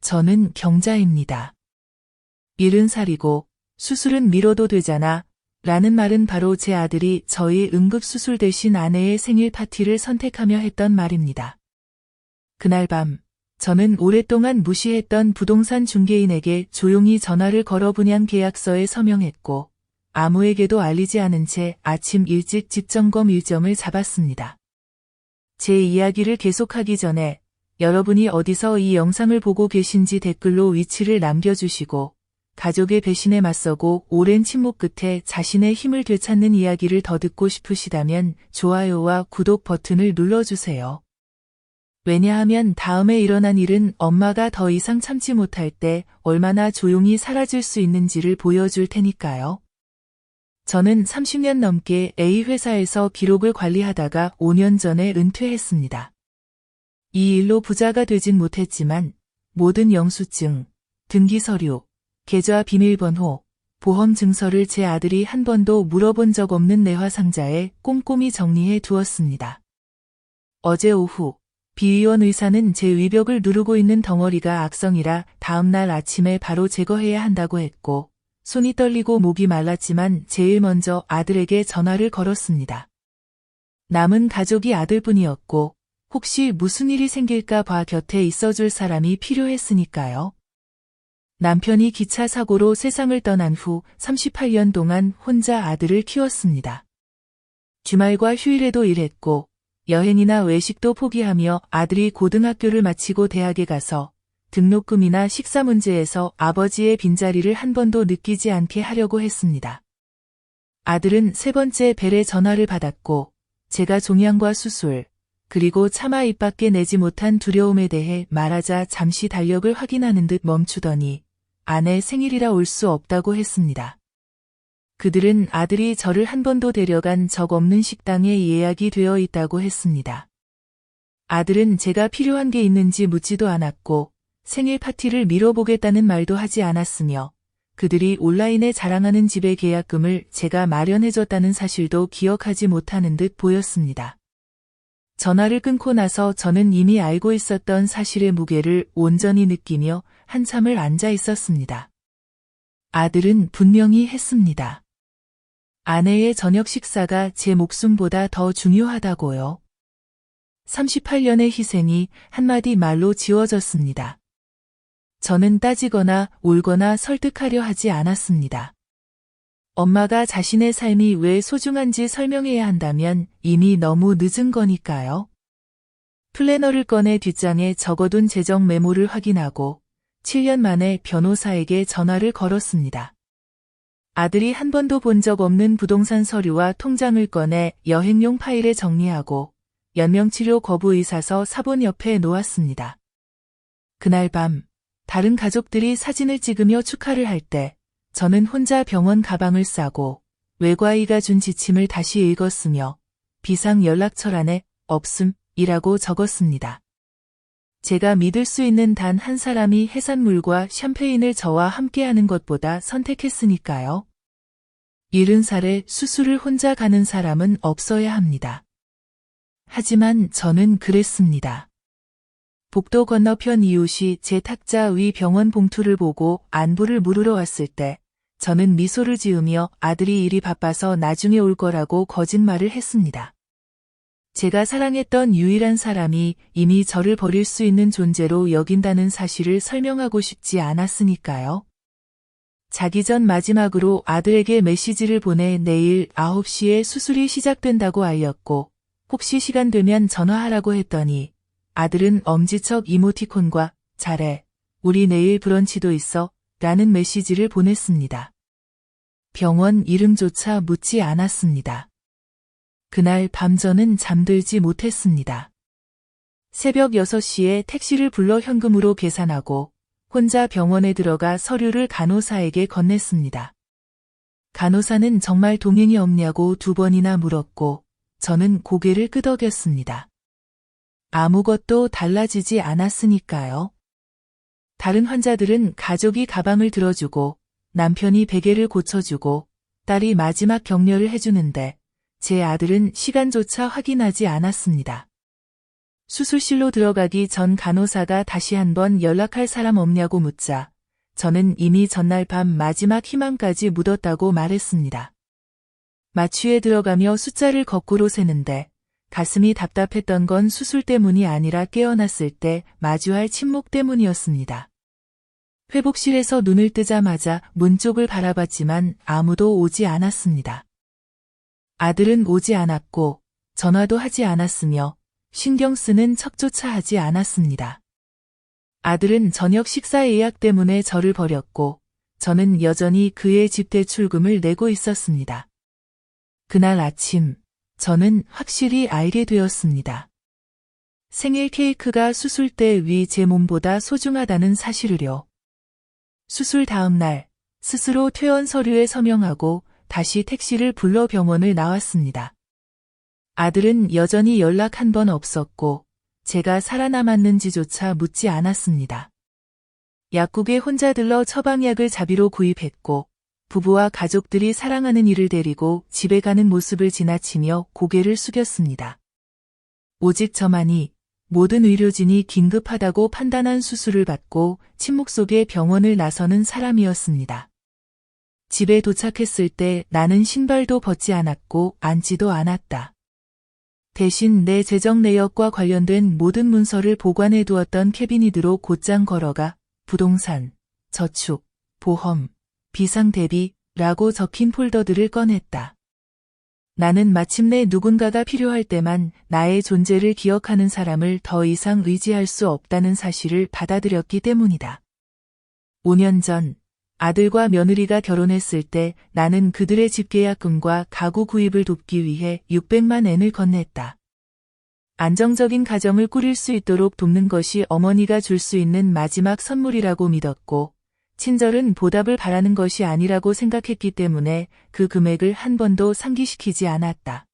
저는 경자입니다. 70살이고 수술은 미뤄도 되잖아 라는 말은 바로 제 아들이 저희 응급수술 대신 아내의 생일 파티를 선택하며 했던 말입니다. 그날 밤 저는 오랫동안 무시했던 부동산 중개인에게 조용히 전화를 걸어 분양 계약서에 서명했고 아무에게도 알리지 않은 채 아침 일찍 집 점검 일정을 잡았습니다. 제 이야기를 계속하기 전에 여러분이 어디서 이 영상을 보고 계신지 댓글로 위치를 남겨주시고 가족의 배신에 맞서고 오랜 침묵 끝에 자신의 힘을 되찾는 이야기를 더 듣고 싶으시다면 좋아요와 구독 버튼을 눌러주세요. 왜냐하면 다음에 일어난 일은 엄마가 더 이상 참지 못할 때 얼마나 조용히 사라질 수 있는지를 보여줄 테니까요. 저는 30년 넘게 A 회사에서 기록을 관리하다가 5년 전에 은퇴했습니다. 이 일로 부자가 되진 못했지만 모든 영수증, 등기서류, 계좌 비밀번호, 보험 증서를 제 아들이 한 번도 물어본 적 없는 내화 상자에 꼼꼼히 정리해 두었습니다. 어제 오후 비의원 의사는 제 위벽을 누르고 있는 덩어리가 악성이라 다음날 아침에 바로 제거해야 한다고 했고 손이 떨리고 목이 말랐지만 제일 먼저 아들에게 전화를 걸었습니다. 남은 가족이 아들뿐이었고 혹시 무슨 일이 생길까 봐 곁에 있어줄 사람이 필요했으니까요. 남편이 기차 사고로 세상을 떠난 후 38년 동안 혼자 아들을 키웠습니다. 주말과 휴일에도 일했고 여행이나 외식도 포기하며 아들이 고등학교를 마치고 대학에 가서 등록금이나 식사 문제에서 아버지의 빈자리를 한 번도 느끼지 않게 하려고 했습니다. 아들은 세 번째 벨의 전화를 받았고 제가 종양과 수술, 그리고 차마 입 밖에 내지 못한 두려움에 대해 말하자 잠시 달력을 확인하는 듯 멈추더니 아내 생일이라 올 수 없다고 했습니다. 그들은 아들이 저를 한 번도 데려간 적 없는 식당에 예약이 되어 있다고 했습니다. 아들은 제가 필요한 게 있는지 묻지도 않았고 생일 파티를 미뤄보겠다는 말도 하지 않았으며 그들이 온라인에 자랑하는 집의 계약금을 제가 마련해줬다는 사실도 기억하지 못하는 듯 보였습니다. 전화를 끊고 나서 저는 이미 알고 있었던 사실의 무게를 온전히 느끼며 한참을 앉아 있었습니다. 아들은 분명히 했습니다. 아내의 저녁 식사가 제 목숨보다 더 중요하다고요. 38년의 희생이 한마디 말로 지워졌습니다. 저는 따지거나 울거나 설득하려 하지 않았습니다. 엄마가 자신의 삶이 왜 소중한지 설명해야 한다면 이미 너무 늦은 거니까요. 플래너를 꺼내 뒷장에 적어둔 재정 메모를 확인하고 7년 만에 변호사에게 전화를 걸었습니다. 아들이 한 번도 본 적 없는 부동산 서류와 통장을 꺼내 여행용 파일에 정리하고 연명치료 거부 의사서 사본 옆에 놓았습니다. 그날 밤 다른 가족들이 사진을 찍으며 축하를 할 때 저는 혼자 병원 가방을 싸고 외과의가 준 지침을 다시 읽었으며 비상 연락처란에 없음이라고 적었습니다. 제가 믿을 수 있는 단 한 사람이 해산물과 샴페인을 저와 함께하는 것보다 선택했으니까요. 70살에 수술을 혼자 가는 사람은 없어야 합니다. 하지만 저는 그랬습니다. 복도 건너편 이웃이 제 탁자 위 병원 봉투를 보고 안부를 물으러 왔을 때 저는 미소를 지으며 아들이 일이 바빠서 나중에 올 거라고 거짓말을 했습니다. 제가 사랑했던 유일한 사람이 이미 저를 버릴 수 있는 존재로 여긴다는 사실을 설명하고 싶지 않았으니까요. 자기 전 마지막으로 아들에게 메시지를 보내 내일 9시에 수술이 시작된다고 알렸고 혹시 시간 되면 전화하라고 했더니 아들은 엄지척 이모티콘과 잘해, 우리 내일 브런치도 있어 라는 메시지를 보냈습니다. 병원 이름조차 묻지 않았습니다. 그날 밤 저는 잠들지 못했습니다. 새벽 6시에 택시를 불러 현금으로 계산하고 혼자 병원에 들어가 서류를 간호사에게 건넸습니다. 간호사는 정말 동행이 없냐고 2번이나 물었고 저는 고개를 끄덕였습니다. 아무것도 달라지지 않았으니까요. 다른 환자들은 가족이 가방을 들어주고 남편이 베개를 고쳐주고 딸이 마지막 격려를 해주는데 제 아들은 시간조차 확인하지 않았습니다. 수술실로 들어가기 전 간호사가 다시 한번 연락할 사람 없냐고 묻자 저는 이미 전날 밤 마지막 희망까지 묻었다고 말했습니다. 마취에 들어가며 숫자를 거꾸로 세는데 가슴이 답답했던 건 수술 때문이 아니라 깨어났을 때 마주할 침묵 때문이었습니다. 회복실에서 눈을 뜨자마자 문 쪽을 바라봤지만 아무도 오지 않았습니다. 아들은 오지 않았고 전화도 하지 않았으며 신경 쓰는 척조차 하지 않았습니다. 아들은 저녁 식사 예약 때문에 저를 버렸고 저는 여전히 그의 집 대출금을 내고 있었습니다. 그날 아침 저는 확실히 알게 되었습니다. 생일 케이크가 수술 때 위 제 몸보다 소중하다는 사실을요. 수술 다음 날 스스로 퇴원 서류에 서명하고 다시 택시를 불러 병원을 나왔습니다. 아들은 여전히 연락 한 번 없었고 제가 살아남았는지조차 묻지 않았습니다. 약국에 혼자 들러 처방약을 자비로 구입했고 부부와 가족들이 사랑하는 이를 데리고 집에 가는 모습을 지나치며 고개를 숙였습니다. 오직 저만이 모든 의료진이 긴급하다고 판단한 수술을 받고 침묵 속에 병원을 나서는 사람이었습니다. 집에 도착했을 때 나는 신발도 벗지 않았고 앉지도 않았다. 대신 내 재정 내역과 관련된 모든 문서를 보관해 두었던 캐비닛으로 곧장 걸어가 부동산, 저축, 보험, 비상 대비라고 적힌 폴더들을 꺼냈다. 나는 마침내 누군가가 필요할 때만 나의 존재를 기억하는 사람을 더 이상 의지할 수 없다는 사실을 받아들였기 때문이다. 5년 전 아들과 며느리가 결혼했을 때 나는 그들의 집계약금과 가구 구입을 돕기 위해 600만 엔을 건넸다. 안정적인 가정을 꾸릴 수 있도록 돕는 것이 어머니가 줄 수 있는 마지막 선물이라고 믿었고 친절은 보답을 바라는 것이 아니라고 생각했기 때문에 그 금액을 한 번도 상기시키지 않았다.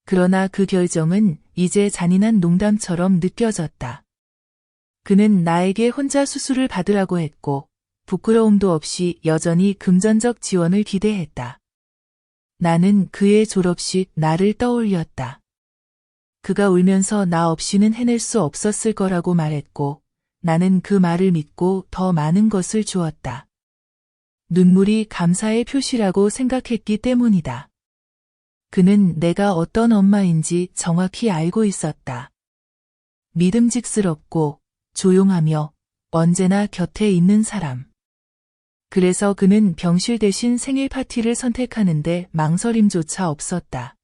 그러나 그 결정은 이제 잔인한 농담처럼 느껴졌다. 그는 나에게 혼자 수술을 받으라고 했고 부끄러움도 없이 여전히 금전적 지원을 기대했다. 나는 그의 졸업식 나를 떠올렸다. 그가 울면서 나 없이는 해낼 수 없었을 거라고 말했고 나는 그 말을 믿고 더 많은 것을 주었다. 눈물이 감사의 표시라고 생각했기 때문이다. 그는 내가 어떤 엄마인지 정확히 알고 있었다. 믿음직스럽고 조용하며 언제나 곁에 있는 사람. 그래서 그는 병실 대신 생일 파티를 선택하는데 망설임조차 없었다.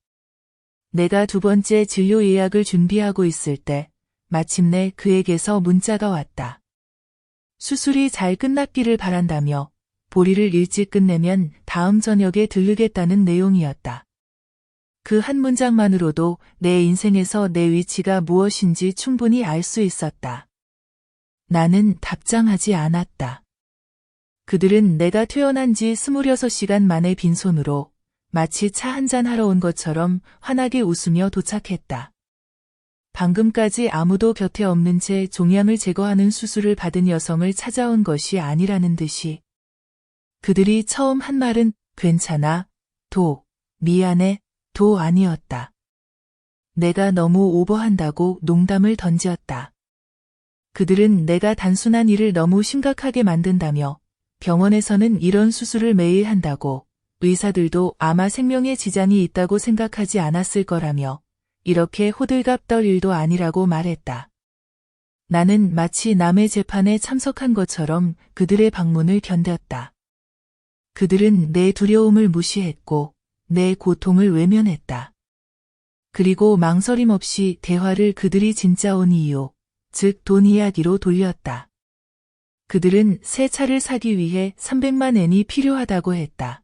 내가 두 번째 진료 예약을 준비하고 있을 때 마침내 그에게서 문자가 왔다. 수술이 잘 끝났기를 바란다며 보리를 일찍 끝내면 다음 저녁에 들르겠다는 내용이었다. 그 한 문장만으로도 내 인생에서 내 위치가 무엇인지 충분히 알 수 있었다. 나는 답장하지 않았다. 그들은 내가 퇴원한 지 26시간 만에 빈손으로 마치 차 한잔 하러 온 것처럼 환하게 웃으며 도착했다. 방금까지 아무도 곁에 없는 채 종양을 제거하는 수술을 받은 여성을 찾아온 것이 아니라는 듯이. 그들이 처음 한 말은 괜찮아, 미안해, 아니었다. 내가 너무 오버한다고 농담을 던지었다. 그들은 내가 단순한 일을 너무 심각하게 만든다며 병원에서는 이런 수술을 매일 한다고 의사들도 아마 생명에 지장이 있다고 생각하지 않았을 거라며 이렇게 호들갑 떨 일도 아니라고 말했다. 나는 마치 남의 재판에 참석한 것처럼 그들의 방문을 견뎠다. 그들은 내 두려움을 무시했고 내 고통을 외면했다. 그리고 망설임 없이 대화를 그들이 진짜 온 이유, 즉 돈 이야기로 돌렸다. 그들은 새 차를 사기 위해 300만 엔이 필요하다고 했다.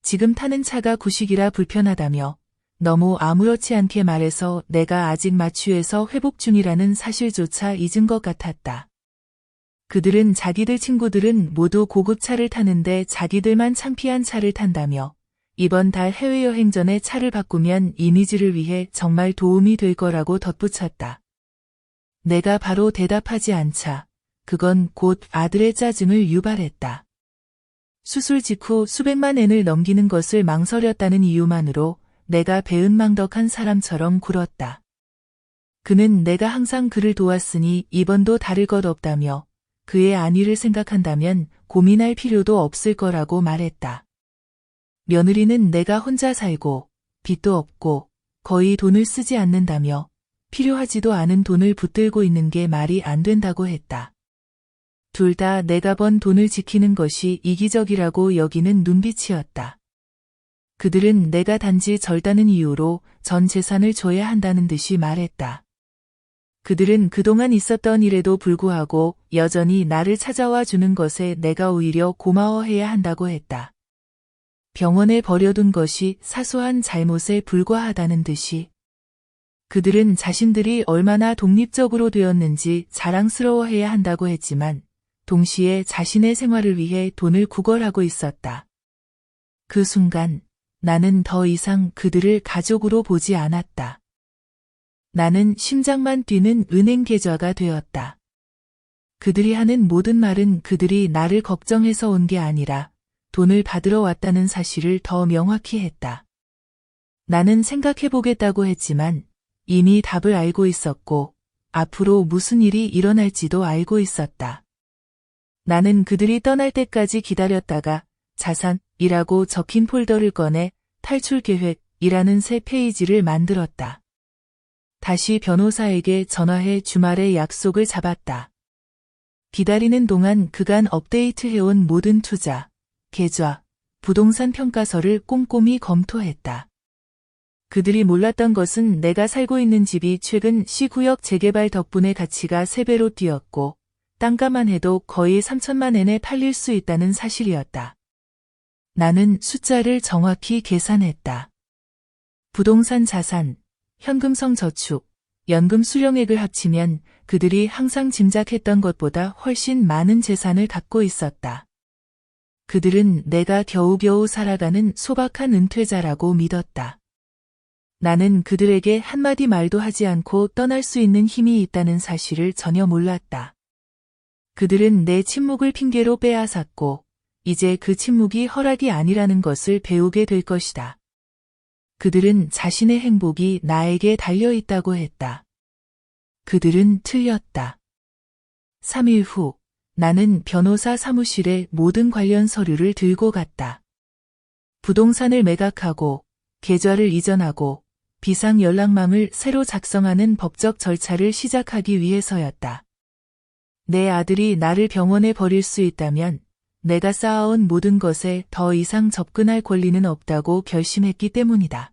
지금 타는 차가 구식이라 불편하다며 너무 아무렇지 않게 말해서 내가 아직 마취에서 회복 중이라는 사실조차 잊은 것 같았다. 그들은 자기들 친구들은 모두 고급차를 타는데 자기들만 창피한 차를 탄다며 이번 달 해외여행 전에 차를 바꾸면 이미지를 위해 정말 도움이 될 거라고 덧붙였다. 내가 바로 대답하지 않자 그건 곧 아들의 짜증을 유발했다. 수술 직후 수백만 엔을 넘기는 것을 망설였다는 이유만으로 내가 배은망덕한 사람처럼 굴었다. 그는 내가 항상 그를 도왔으니 이번도 다를 것 없다며 그의 안위를 생각한다면 고민할 필요도 없을 거라고 말했다. 며느리는 내가 혼자 살고 빚도 없고 거의 돈을 쓰지 않는다며 필요하지도 않은 돈을 붙들고 있는 게 말이 안 된다고 했다. 둘 다 내가 번 돈을 지키는 것이 이기적이라고 여기는 눈빛이었다. 그들은 내가 단지 절다는 이유로 전 재산을 줘야 한다는 듯이 말했다. 그들은 그동안 있었던 일에도 불구하고 여전히 나를 찾아와 주는 것에 내가 오히려 고마워해야 한다고 했다. 병원에 버려둔 것이 사소한 잘못에 불과하다는 듯이. 그들은 자신들이 얼마나 독립적으로 되었는지 자랑스러워해야 한다고 했지만 동시에 자신의 생활을 위해 돈을 구걸하고 있었다. 그 순간 나는 더 이상 그들을 가족으로 보지 않았다. 나는 심장만 뛰는 은행 계좌가 되었다. 그들이 하는 모든 말은 그들이 나를 걱정해서 온 게 아니라 돈을 받으러 왔다는 사실을 더 명확히 했다. 나는 생각해보겠다고 했지만 이미 답을 알고 있었고 앞으로 무슨 일이 일어날지도 알고 있었다. 나는 그들이 떠날 때까지 기다렸다가 자산이라고 적힌 폴더를 꺼내 탈출 계획이라는 새 페이지를 만들었다. 다시 변호사에게 전화해 주말에 약속을 잡았다. 기다리는 동안 그간 업데이트해온 모든 투자, 계좌, 부동산 평가서를 꼼꼼히 검토했다. 그들이 몰랐던 것은 내가 살고 있는 집이 최근 시구역 재개발 덕분에 가치가 3배로 뛰었고 땅값만 해도 거의 3천만 엔에 팔릴 수 있다는 사실이었다. 나는 숫자를 정확히 계산했다. 부동산 자산, 현금성 저축, 연금 수령액을 합치면 그들이 항상 짐작했던 것보다 훨씬 많은 재산을 갖고 있었다. 그들은 내가 겨우겨우 살아가는 소박한 은퇴자라고 믿었다. 나는 그들에게 한마디 말도 하지 않고 떠날 수 있는 힘이 있다는 사실을 전혀 몰랐다. 그들은 내 침묵을 핑계로 빼앗았고 이제 그 침묵이 허락이 아니라는 것을 배우게 될 것이다. 그들은 자신의 행복이 나에게 달려있다고 했다. 그들은 틀렸다. 3일 후 나는 변호사 사무실에 모든 관련 서류를 들고 갔다. 부동산을 매각하고 계좌를 이전하고 비상 연락망을 새로 작성하는 법적 절차를 시작하기 위해서였다. 내 아들이 나를 병원에 버릴 수 있다면 내가 쌓아온 모든 것에 더 이상 접근할 권리는 없다고 결심했기 때문이다.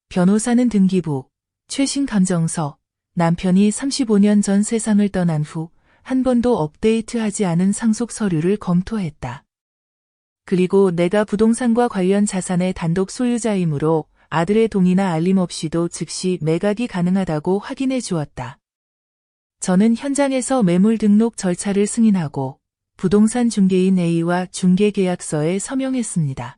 변호사는 등기부, 최신 감정서, 남편이 35년 전 세상을 떠난 후 한 번도 업데이트하지 않은 상속 서류를 검토했다. 그리고 내가 부동산과 관련 자산의 단독 소유자이므로 아들의 동의나 알림 없이도 즉시 매각이 가능하다고 확인해 주었다. 저는 현장에서 매물 등록 절차를 승인하고 부동산 중개인 A와 중개계약서에 서명했습니다.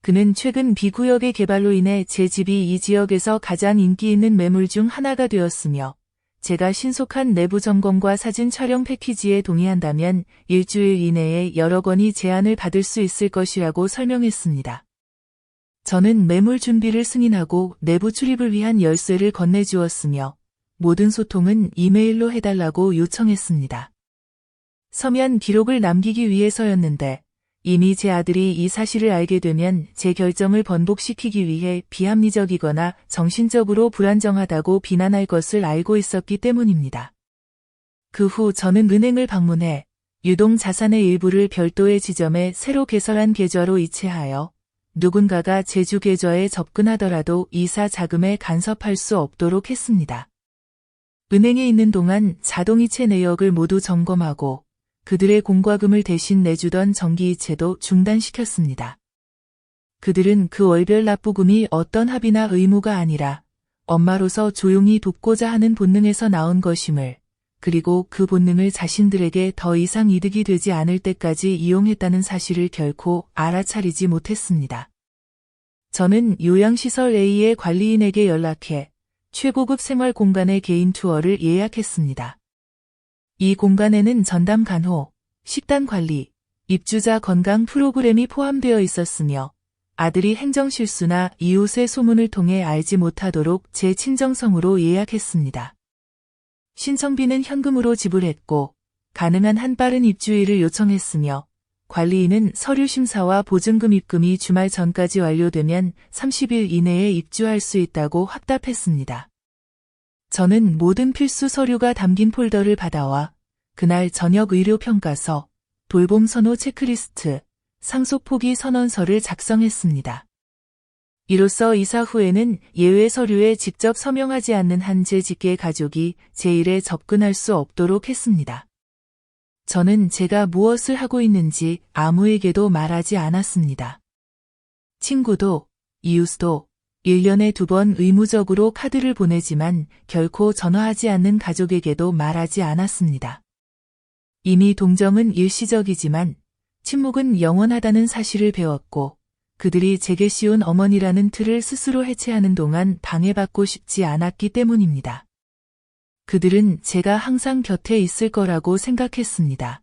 그는 최근 B구역의 개발로 인해 제 집이 이 지역에서 가장 인기 있는 매물 중 하나가 되었으며 제가 신속한 내부 점검과 사진 촬영 패키지에 동의한다면 일주일 이내에 여러 건의 제안을 받을 수 있을 것이라고 설명했습니다. 저는 매물 준비를 승인하고 내부 출입을 위한 열쇠를 건네주었으며 모든 소통은 이메일로 해달라고 요청했습니다. 서면 기록을 남기기 위해서였는데 이미 제 아들이 이 사실을 알게 되면 제 결정을 번복시키기 위해 비합리적이거나 정신적으로 불안정하다고 비난할 것을 알고 있었기 때문입니다. 그 후 저는 은행을 방문해 유동 자산의 일부를 별도의 지점에 새로 개설한 계좌로 이체하여 누군가가 제주 계좌에 접근하더라도 이사 자금에 간섭할 수 없도록 했습니다. 은행에 있는 동안 자동이체 내역을 모두 점검하고 그들의 공과금을 대신 내주던 정기이체도 중단시켰습니다. 그들은 그 월별 납부금이 어떤 합의나 의무가 아니라 엄마로서 조용히 돕고자 하는 본능에서 나온 것임을, 그리고 그 본능을 자신들에게 더 이상 이득이 되지 않을 때까지 이용했다는 사실을 결코 알아차리지 못했습니다. 저는 요양시설 A의 관리인에게 연락해 최고급 생활 공간의 개인 투어를 예약했습니다. 이 공간에는 전담 간호, 식단 관리, 입주자 건강 프로그램이 포함되어 있었으며 아들이 행정실수나 이웃의 소문을 통해 알지 못하도록 제 친정성으로 예약했습니다. 신청비는 현금으로 지불했고 가능한 한 빠른 입주일을 요청했으며 관리인은 서류 심사와 보증금 입금이 주말 전까지 완료되면 30일 이내에 입주할 수 있다고 확답했습니다. 저는 모든 필수 서류가 담긴 폴더를 받아와 그날 저녁 의료평가서, 돌봄 선호 체크리스트, 상속 포기 선언서를 작성했습니다. 이로써 이사 후에는 예외 서류에 직접 서명하지 않는 한 제 직계 가족이 제 일에 접근할 수 없도록 했습니다. 저는 제가 무엇을 하고 있는지 아무에게도 말하지 않았습니다. 친구도, 이웃도 1년에 2번 의무적으로 카드를 보내지만 결코 전화하지 않는 가족에게도 말하지 않았습니다. 이미 동정은 일시적이지만 침묵은 영원하다는 사실을 배웠고 그들이 제게 씌운 어머니라는 틀을 스스로 해체하는 동안 방해받고 싶지 않았기 때문입니다. 그들은 제가 항상 곁에 있을 거라고 생각했습니다.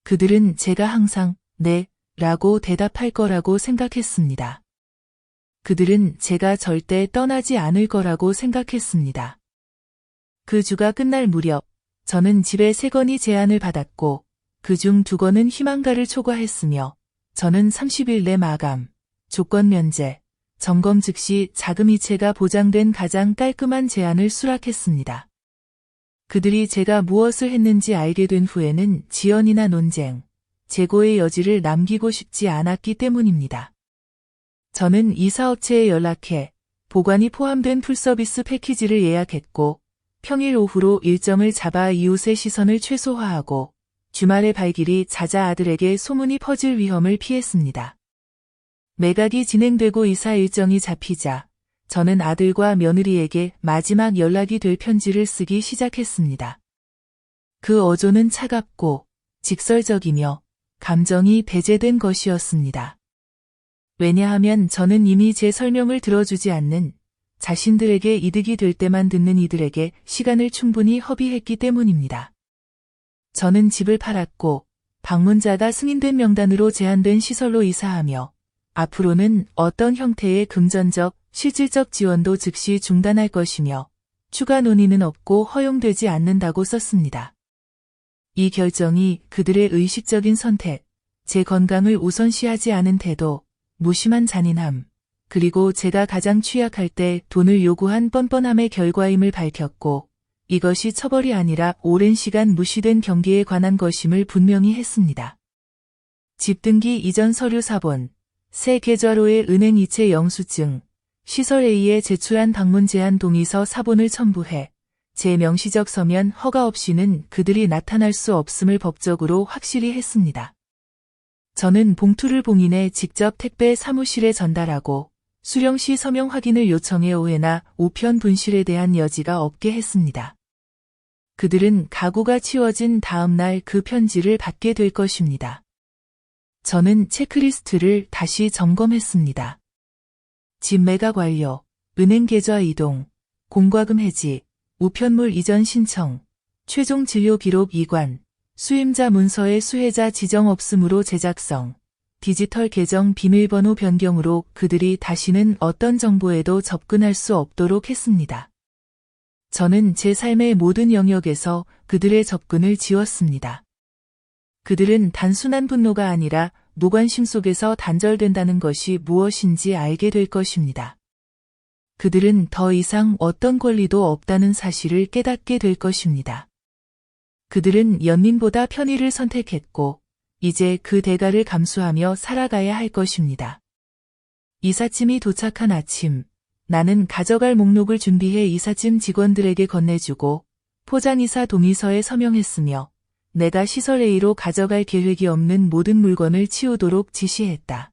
그들은 제가 항상 네 라고 대답할 거라고 생각했습니다. 그들은 제가 절대 떠나지 않을 거라고 생각했습니다. 그 주가 끝날 무렵 저는 집에 3건이 제안을 받았고 그중 2건은 희망가를 초과했으며 저는 30일 내 마감, 조건 면제, 점검 즉시 자금 이체가 보장된 가장 깔끔한 제안을 수락했습니다. 그들이 제가 무엇을 했는지 알게 된 후에는 지연이나 논쟁, 재고의 여지를 남기고 싶지 않았기 때문입니다. 저는 이사업체에 연락해 보관이 포함된 풀서비스 패키지를 예약했고 평일 오후로 일정을 잡아 이웃의 시선을 최소화하고 주말의 발길이 잦아 아들에게 소문이 퍼질 위험을 피했습니다. 매각이 진행되고 이사 일정이 잡히자 저는 아들과 며느리에게 마지막 연락이 될 편지를 쓰기 시작했습니다. 그 어조는 차갑고 직설적이며 감정이 배제된 것이었습니다. 왜냐하면 저는 이미 제 설명을 들어주지 않는 자신들에게 이득이 될 때만 듣는 이들에게 시간을 충분히 허비했기 때문입니다. 저는 집을 팔았고 방문자가 승인된 명단으로 제한된 시설로 이사하며 앞으로는 어떤 형태의 금전적, 실질적 지원도 즉시 중단할 것이며 추가 논의는 없고 허용되지 않는다고 썼습니다. 이 결정이 그들의 의식적인 선택, 제 건강을 우선시하지 않은 태도, 무심한 잔인함, 그리고 제가 가장 취약할 때 돈을 요구한 뻔뻔함의 결과임을 밝혔고 이것이 처벌이 아니라 오랜 시간 무시된 경기에 관한 것임을 분명히 했습니다. 집 등기 이전 서류 사본, 새 계좌로의 은행 이체 영수증, 시설 A에 제출한 방문 제한 동의서 사본을 첨부해 제 명시적 서면 허가 없이는 그들이 나타날 수 없음을 법적으로 확실히 했습니다. 저는 봉투를 봉인해 직접 택배 사무실에 전달하고 수령시 서명 확인을 요청해 오해나 우편 분실에 대한 여지가 없게 했습니다. 그들은 가구가 치워진 다음 날 그 편지를 받게 될 것입니다. 저는 체크리스트를 다시 점검했습니다. 집 매각 완료, 은행 계좌 이동, 공과금 해지, 우편물 이전 신청, 최종 진료 기록 이관, 수임자 문서의 수혜자 지정 없음으로 제작성, 디지털 계정 비밀번호 변경으로 그들이 다시는 어떤 정보에도 접근할 수 없도록 했습니다. 저는 제 삶의 모든 영역에서 그들의 접근을 지웠습니다. 그들은 단순한 분노가 아니라 무관심 속에서 단절된다는 것이 무엇인지 알게 될 것입니다. 그들은 더 이상 어떤 권리도 없다는 사실을 깨닫게 될 것입니다. 그들은 연민보다 편의를 선택했고 이제 그 대가를 감수하며 살아가야 할 것입니다. 이삿짐이 도착한 아침, 나는 가져갈 목록을 준비해 이삿짐 직원들에게 건네주고 포장이사 동의서에 서명했으며 내가 시설 A로 가져갈 계획이 없는 모든 물건을 치우도록 지시했다.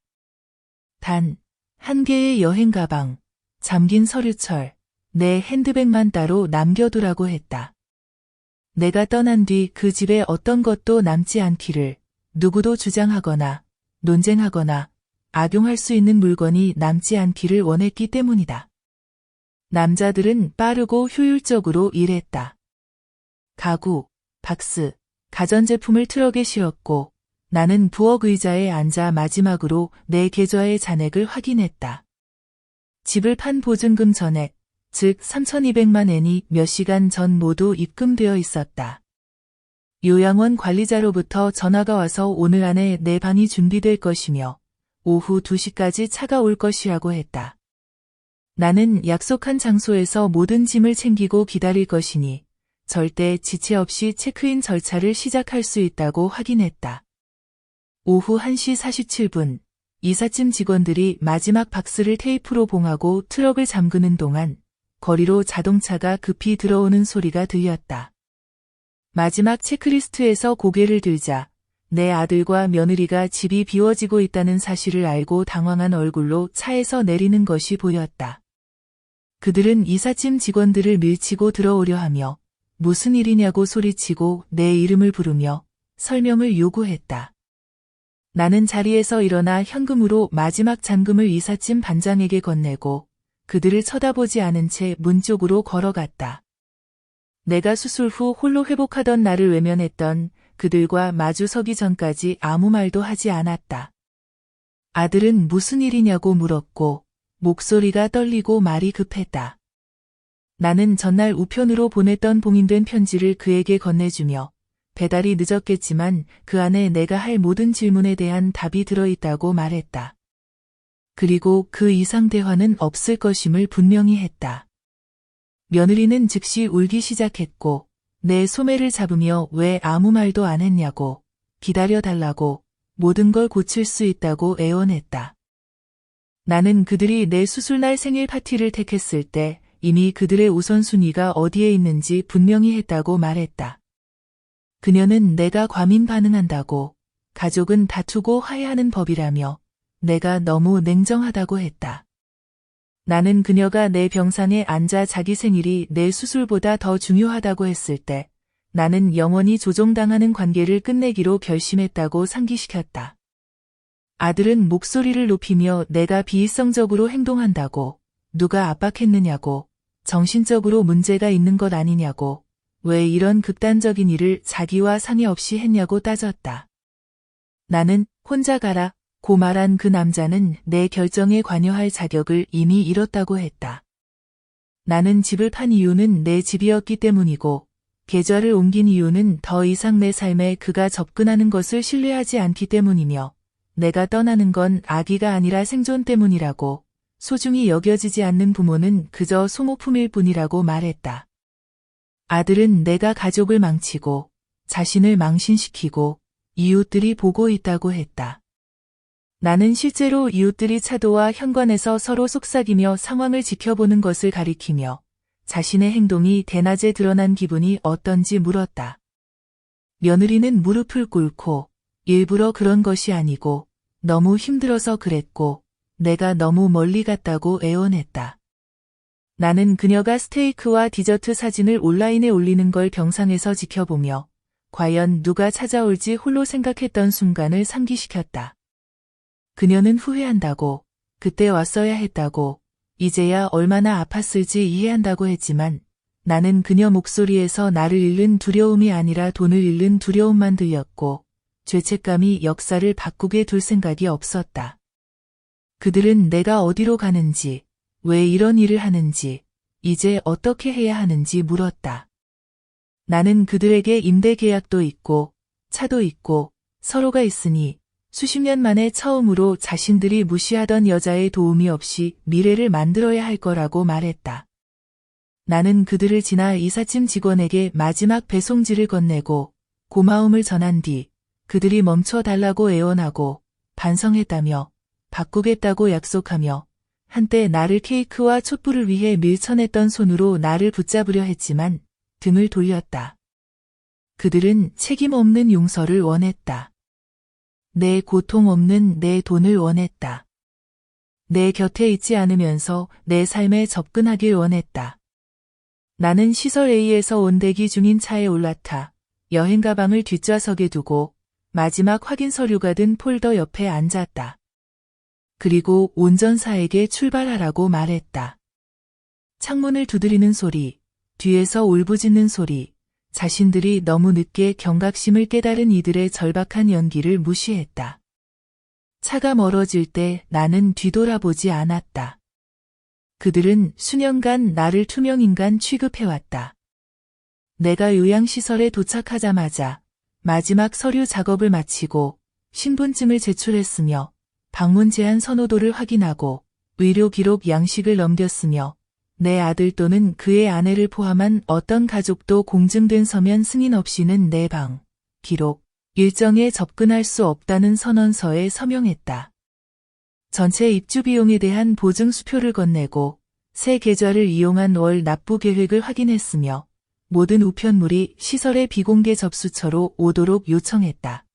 단, 한 개의 여행 가방, 잠긴 서류철, 내 핸드백만 따로 남겨두라고 했다. 내가 떠난 뒤 그 집에 어떤 것도 남지 않기를 누구도 주장하거나 논쟁하거나 악용할 수 있는 물건이 남지 않기를 원했기 때문이다. 남자들은 빠르고 효율적으로 일했다. 가구, 박스, 가전제품을 트럭에 실었고 나는 부엌 의자에 앉아 마지막으로 내 계좌의 잔액을 확인했다. 집을 판 보증금 전액, 즉 3,200만 엔이 몇 시간 전 모두 입금되어 있었다. 요양원 관리자로부터 전화가 와서 오늘 안에 내 방이 준비될 것이며 오후 2시까지 차가 올 것이라고 했다. 나는 약속한 장소에서 모든 짐을 챙기고 기다릴 것이니 절대 지체 없이 체크인 절차를 시작할 수 있다고 확인했다. 오후 1시 47분, 이삿짐 직원들이 마지막 박스를 테이프로 봉하고 트럭을 잠그는 동안 거리로 자동차가 급히 들어오는 소리가 들렸다. 마지막 체크리스트에서 고개를 들자 내 아들과 며느리가 집이 비워지고 있다는 사실을 알고 당황한 얼굴로 차에서 내리는 것이 보였다. 그들은 이삿짐 직원들을 밀치고 들어오려 하며 무슨 일이냐고 소리치고 내 이름을 부르며 설명을 요구했다. 나는 자리에서 일어나 현금으로 마지막 잔금을 이삿짐 반장에게 건네고 그들을 쳐다보지 않은 채 문 쪽으로 걸어갔다. 내가 수술 후 홀로 회복하던 나를 외면했던 그들과 마주서기 전까지 아무 말도 하지 않았다. 아들은 무슨 일이냐고 물었고 목소리가 떨리고 말이 급했다. 나는 전날 우편으로 보냈던 봉인된 편지를 그에게 건네주며 배달이 늦었겠지만 그 안에 내가 할 모든 질문에 대한 답이 들어있다고 말했다. 그리고 그 이상 대화는 없을 것임을 분명히 했다. 며느리는 즉시 울기 시작했고 내 소매를 잡으며 왜 아무 말도 안 했냐고 기다려달라고 모든 걸 고칠 수 있다고 애원했다. 나는 그들이 내 수술날 생일 파티를 택했을 때 이미 그들의 우선순위가 어디에 있는지 분명히 했다고 말했다. 그녀는 내가 과민 반응한다고 가족은 다투고 화해하는 법이라며 내가 너무 냉정하다고 했다. 나는 그녀가 내 병상에 앉아 자기 생일이 내 수술보다 더 중요하다고 했을 때 나는 영원히 조종당하는 관계를 끝내기로 결심했다고 상기시켰다. 아들은 목소리를 높이며 내가 비이성적으로 행동한다고 누가 압박했느냐고 정신적으로 문제가 있는 것 아니냐고 왜 이런 극단적인 일을 자기와 상의 없이 했냐고 따졌다. 나는 혼자 가라 고 말한 그 남자는 내 결정에 관여할 자격을 이미 잃었다고 했다. 나는 집을 판 이유는 내 집이었기 때문이고 계좌를 옮긴 이유는 더 이상 내 삶에 그가 접근하는 것을 신뢰하지 않기 때문이며 내가 떠나는 건 아기가 아니라 생존 때문이라고 소중히 여겨지지 않는 부모는 그저 소모품일 뿐이라고 말했다. 아들은 내가 가족을 망치고 자신을 망신시키고 이웃들이 보고 있다고 했다. 나는 실제로 이웃들이 차도와 현관에서 서로 속삭이며 상황을 지켜보는 것을 가리키며 자신의 행동이 대낮에 드러난 기분이 어떤지 물었다. 며느리는 무릎을 꿇고 일부러 그런 것이 아니고 너무 힘들어서 그랬고 내가 너무 멀리 갔다고 애원했다. 나는 그녀가 스테이크와 디저트 사진을 온라인에 올리는 걸 병상에서 지켜보며 과연 누가 찾아올지 홀로 생각했던 순간을 상기시켰다. 그녀는 후회한다고, 그때 왔어야 했다고, 이제야 얼마나 아팠을지 이해한다고 했지만 나는 그녀 목소리에서 나를 잃는 두려움이 아니라 돈을 잃는 두려움만 들렸고 죄책감이 역사를 바꾸게 둘 생각이 없었다. 그들은 내가 어디로 가는지, 왜 이런 일을 하는지, 이제 어떻게 해야 하는지 물었다. 나는 그들에게 임대 계약도 있고 차도 있고 서로가 있으니 수십 년 만에 처음으로 자신들이 무시하던 여자의 도움이 없이 미래를 만들어야 할 거라고 말했다. 나는 그들을 지나 이삿짐 직원에게 마지막 배송지를 건네고 고마움을 전한 뒤 그들이 멈춰달라고 애원하고 반성했다며 바꾸겠다고 약속하며 한때 나를 케이크와 촛불을 위해 밀쳐냈던 손으로 나를 붙잡으려 했지만 등을 돌렸다. 그들은 책임 없는 용서를 원했다. 내 고통 없는 내 돈을 원했다. 내 곁에 있지 않으면서 내 삶에 접근하길 원했다. 나는 시설 A에서 온 대기 중인 차에 올라타 여행 가방을 뒷좌석에 두고 마지막 확인 서류가 든 폴더 옆에 앉았다. 그리고 운전사에게 출발하라고 말했다. 창문을 두드리는 소리, 뒤에서 울부짖는 소리, 자신들이 너무 늦게 경각심을 깨달은 이들의 절박한 연기를 무시했다. 차가 멀어질 때 나는 뒤돌아보지 않았다. 그들은 수년간 나를 투명인간 취급해왔다. 내가 요양시설에 도착하자마자 마지막 서류 작업을 마치고 신분증을 제출했으며 방문 제한 선호도를 확인하고 의료 기록 양식을 넘겼으며 내 아들 또는 그의 아내를 포함한 어떤 가족도 공증된 서면 승인 없이는 내 방, 기록, 일정에 접근할 수 없다는 선언서에 서명했다. 전체 입주 비용에 대한 보증 수표를 건네고 새 계좌를 이용한 월 납부 계획을 확인했으며 모든 우편물이 시설의 비공개 접수처로 오도록 요청했다.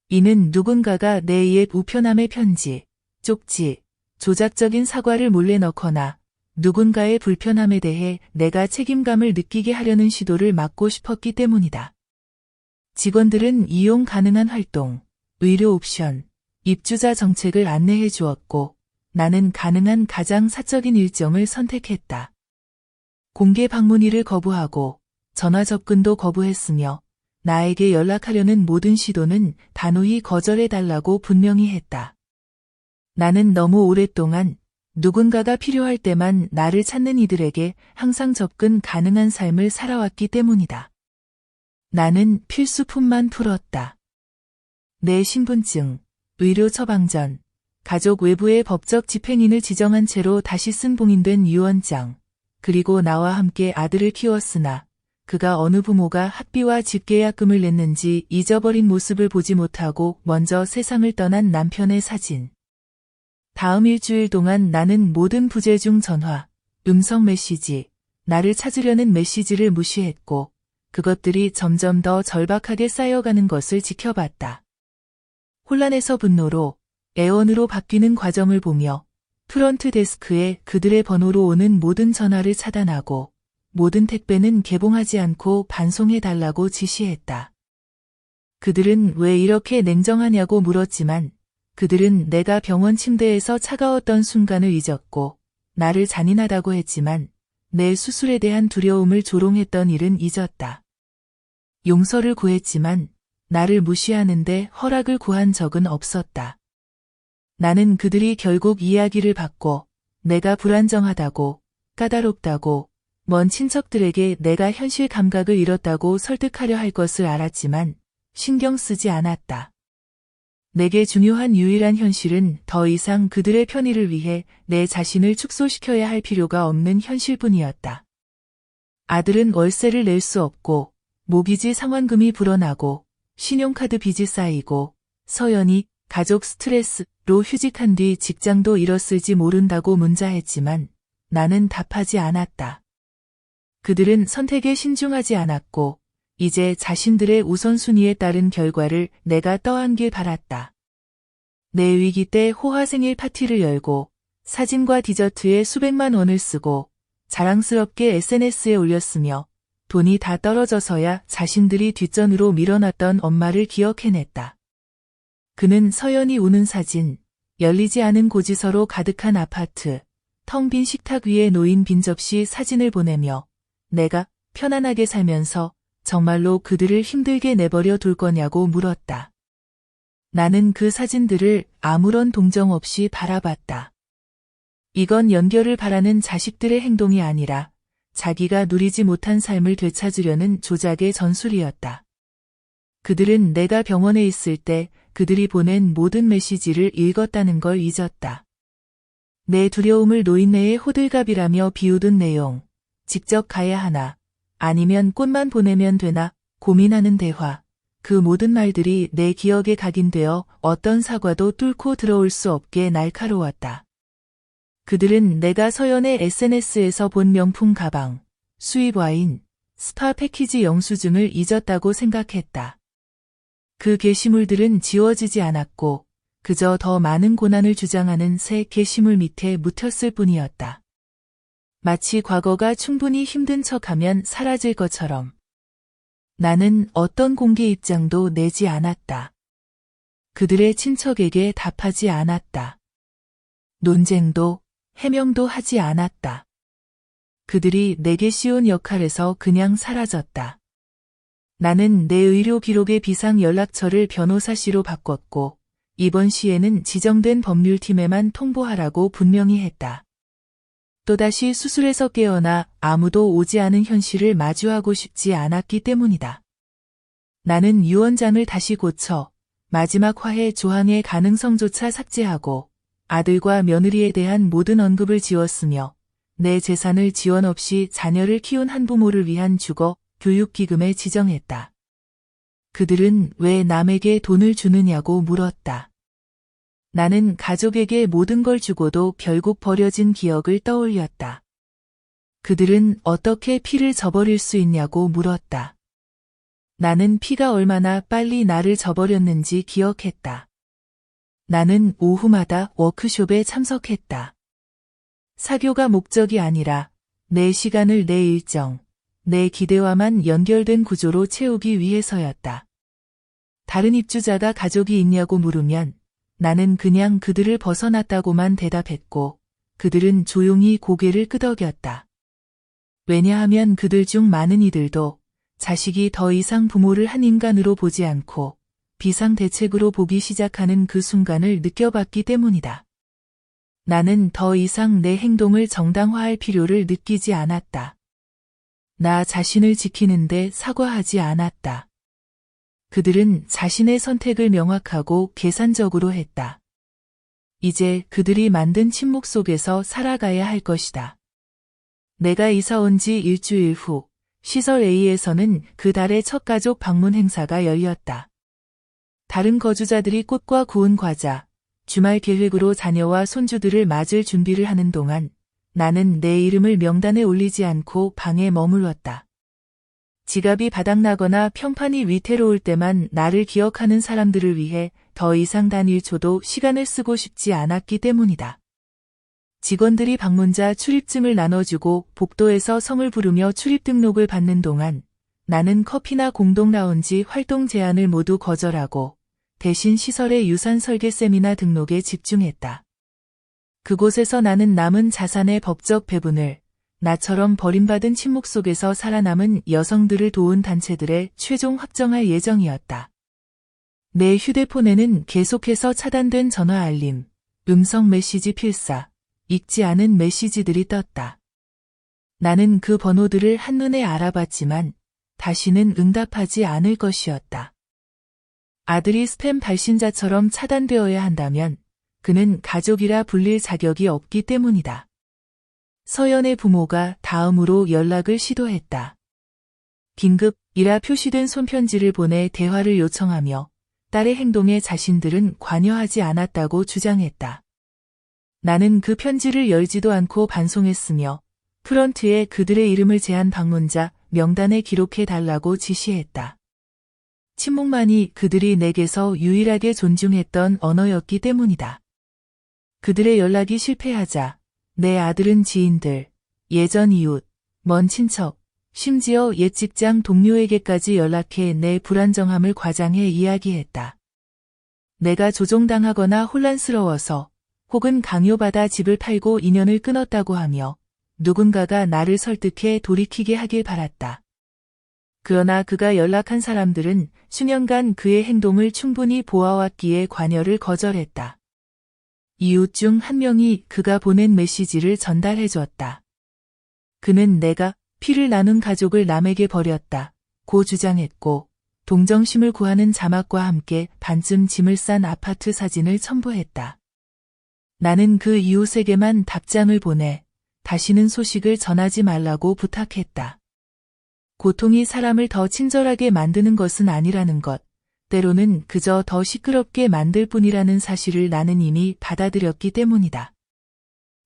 이는 누군가가 내 옛 우편함의 편지, 쪽지, 조작적인 사과를 몰래 넣거나 누군가의 불편함에 대해 내가 책임감을 느끼게 하려는 시도를 막고 싶었기 때문이다. 직원들은 이용 가능한 활동, 의료 옵션, 입주자 정책을 안내해 주었고 나는 가능한 가장 사적인 일정을 선택했다. 공개 방문의를 거부하고 전화 접근도 거부했으며 나에게 연락하려는 모든 시도는 단호히 거절해달라고 분명히 했다. 나는 너무 오랫동안 누군가가 필요할 때만 나를 찾는 이들에게 항상 접근 가능한 삶을 살아왔기 때문이다. 나는 필수품만 풀었다. 내 신분증, 의료 처방전, 가족 외부의 법적 집행인을 지정한 채로 다시 쓴 봉인된 유언장, 그리고 나와 함께 아들을 키웠으나 그가 어느 부모가 학비와 집계약금을 냈는지 잊어버린 모습을 보지 못하고 먼저 세상을 떠난 남편의 사진. 다음 일주일 동안 나는 모든 부재 중 전화, 음성 메시지, 나를 찾으려는 메시지를 무시했고 그것들이 점점 더 절박하게 쌓여가는 것을 지켜봤다. 혼란에서 분노로 애원으로 바뀌는 과정을 보며 프런트 데스크에 그들의 번호로 오는 모든 전화를 차단하고 모든 택배는 개봉하지 않고 반송해달라고 지시했다. 그들은 왜 이렇게 냉정하냐고 물었지만 그들은 내가 병원 침대에서 차가웠던 순간을 잊었고 나를 잔인하다고 했지만 내 수술에 대한 두려움을 조롱했던 일은 잊었다. 용서를 구했지만 나를 무시하는데 허락을 구한 적은 없었다. 나는 그들이 결국 이야기를 받고 내가 불안정하다고, 까다롭다고, 먼 친척들에게 내가 현실 감각을 잃었다고 설득하려 할 것을 알았지만 신경 쓰지 않았다. 내게 중요한 유일한 현실은 더 이상 그들의 편의를 위해 내 자신을 축소시켜야 할 필요가 없는 현실뿐이었다. 아들은 월세를 낼 수 없고 모기지 상환금이 불어나고 신용카드 빚이 쌓이고 서연이 가족 스트레스로 휴직한 뒤 직장도 잃었을지 모른다고 문자했지만 나는 답하지 않았다. 그들은 선택에 신중하지 않았고 이제 자신들의 우선순위에 따른 결과를 내가 떠안길 바랐다. 내 위기 때 호화 생일 파티를 열고 사진과 디저트에 수백만 원을 쓰고 자랑스럽게 SNS에 올렸으며 돈이 다 떨어져서야 자신들이 뒷전으로 밀어놨던 엄마를 기억해냈다. 그는 서연이 우는 사진, 열리지 않은 고지서로 가득한 아파트, 텅 빈 식탁 위에 놓인 빈 접시 사진을 보내며 내가 편안하게 살면서 정말로 그들을 힘들게 내버려 둘 거냐고 물었다. 나는 그 사진들을 아무런 동정 없이 바라봤다. 이건 연결을 바라는 자식들의 행동이 아니라 자기가 누리지 못한 삶을 되찾으려는 조작의 전술이었다. 그들은 내가 병원에 있을 때 그들이 보낸 모든 메시지를 읽었다는 걸 잊었다. 내 두려움을 노인네의 호들갑이라며 비우던 내용, 직접 가야 하나, 아니면 꽃만 보내면 되나 고민하는 대화, 그 모든 말들이 내 기억에 각인되어 어떤 사과도 뚫고 들어올 수 없게 날카로웠다. 그들은 내가 서연의 SNS에서 본 명품 가방, 수입 와인, 스파 패키지 영수증을 잊었다고 생각했다. 그 게시물들은 지워지지 않았고 그저 더 많은 고난을 주장하는 새 게시물 밑에 묻혔을 뿐이었다. 마치 과거가 충분히 힘든 척하면 사라질 것처럼. 나는 어떤 공개 입장도 내지 않았다. 그들의 친척에게 답하지 않았다. 논쟁도 해명도 하지 않았다. 그들이 내게 씌운 역할에서 그냥 사라졌다. 나는 내 의료 기록의 비상 연락처를 변호사 씨로 바꿨고 이번 시에는 지정된 법률팀에만 통보하라고 분명히 했다. 또다시 수술에서 깨어나 아무도 오지 않은 현실을 마주하고 싶지 않았기 때문이다. 나는 유언장을 다시 고쳐 마지막 화해 조항의 가능성조차 삭제하고 아들과 며느리에 대한 모든 언급을 지웠으며 내 재산을 지원 없이 자녀를 키운 한부모를 위한 주거 교육기금에 지정했다. 그들은 왜 남에게 돈을 주느냐고 물었다. 나는 가족에게 모든 걸 주고도 결국 버려진 기억을 떠올렸다. 그들은 어떻게 피를 저버릴 수 있냐고 물었다. 나는 피가 얼마나 빨리 나를 저버렸는지 기억했다. 나는 오후마다 워크숍에 참석했다. 사교가 목적이 아니라 내 시간을 내 일정, 내 기대와만 연결된 구조로 채우기 위해서였다. 다른 입주자가 가족이 있냐고 물으면 나는 그냥 그들을 벗어났다고만 대답했고 그들은 조용히 고개를 끄덕였다. 왜냐하면 그들 중 많은 이들도 자식이 더 이상 부모를 한 인간으로 보지 않고 비상대책으로 보기 시작하는 그 순간을 느껴봤기 때문이다. 나는 더 이상 내 행동을 정당화할 필요를 느끼지 않았다. 나 자신을 지키는데 사과하지 않았다. 그들은 자신의 선택을 명확하고 계산적으로 했다. 이제 그들이 만든 침묵 속에서 살아가야 할 것이다. 내가 이사 온 지 일주일 후 시설 A에서는 그 달의 첫 가족 방문 행사가 열렸다. 다른 거주자들이 꽃과 구운 과자, 주말 계획으로 자녀와 손주들을 맞을 준비를 하는 동안 나는 내 이름을 명단에 올리지 않고 방에 머물렀다. 지갑이 바닥나거나 평판이 위태로울 때만 나를 기억하는 사람들을 위해 더 이상 단 1초도 시간을 쓰고 싶지 않았기 때문이다. 직원들이 방문자 출입증을 나눠주고 복도에서 성을 부르며 출입 등록을 받는 동안 나는 커피나 공동 라운지 활동 제안을 모두 거절하고 대신 시설의 유산 설계 세미나 등록에 집중했다. 그곳에서 나는 남은 자산의 법적 배분을 나처럼 버림받은 침묵 속에서 살아남은 여성들을 도운 단체들에 최종 확정할 예정이었다. 내 휴대폰에는 계속해서 차단된 전화 알림, 음성 메시지 필사, 읽지 않은 메시지들이 떴다. 나는 그 번호들을 한눈에 알아봤지만 다시는 응답하지 않을 것이었다. 아들이 스팸 발신자처럼 차단되어야 한다면 그는 가족이라 불릴 자격이 없기 때문이다. 서연의 부모가 다음으로 연락을 시도했다. 긴급이라 표시된 손편지를 보내 대화를 요청하며 딸의 행동에 자신들은 관여하지 않았다고 주장했다. 나는 그 편지를 열지도 않고 반송했으며 프런트에 그들의 이름을 제한 방문자 명단에 기록해달라고 지시했다. 침묵만이 그들이 내게서 유일하게 존중했던 언어였기 때문이다. 그들의 연락이 실패하자 내 아들은 지인들, 예전 이웃, 먼 친척, 심지어 옛 직장 동료에게까지 연락해 내 불안정함을 과장해 이야기했다. 내가 조종당하거나 혼란스러워서 혹은 강요받아 집을 팔고 인연을 끊었다고 하며 누군가가 나를 설득해 돌이키게 하길 바랐다. 그러나 그가 연락한 사람들은 수년간 그의 행동을 충분히 보아왔기에 관여를 거절했다. 이웃 중 한 명이 그가 보낸 메시지를 전달해 주었다. 그는 내가 피를 나눈 가족을 남에게 버렸다 고 주장했고 동정심을 구하는 자막과 함께 반쯤 짐을 싼 아파트 사진을 첨부했다. 나는 그 이웃에게만 답장을 보내 다시는 소식을 전하지 말라고 부탁했다. 고통이 사람을 더 친절하게 만드는 것은 아니라는 것, 때로는 그저 더 시끄럽게 만들 뿐이라는 사실을 나는 이미 받아들였기 때문이다.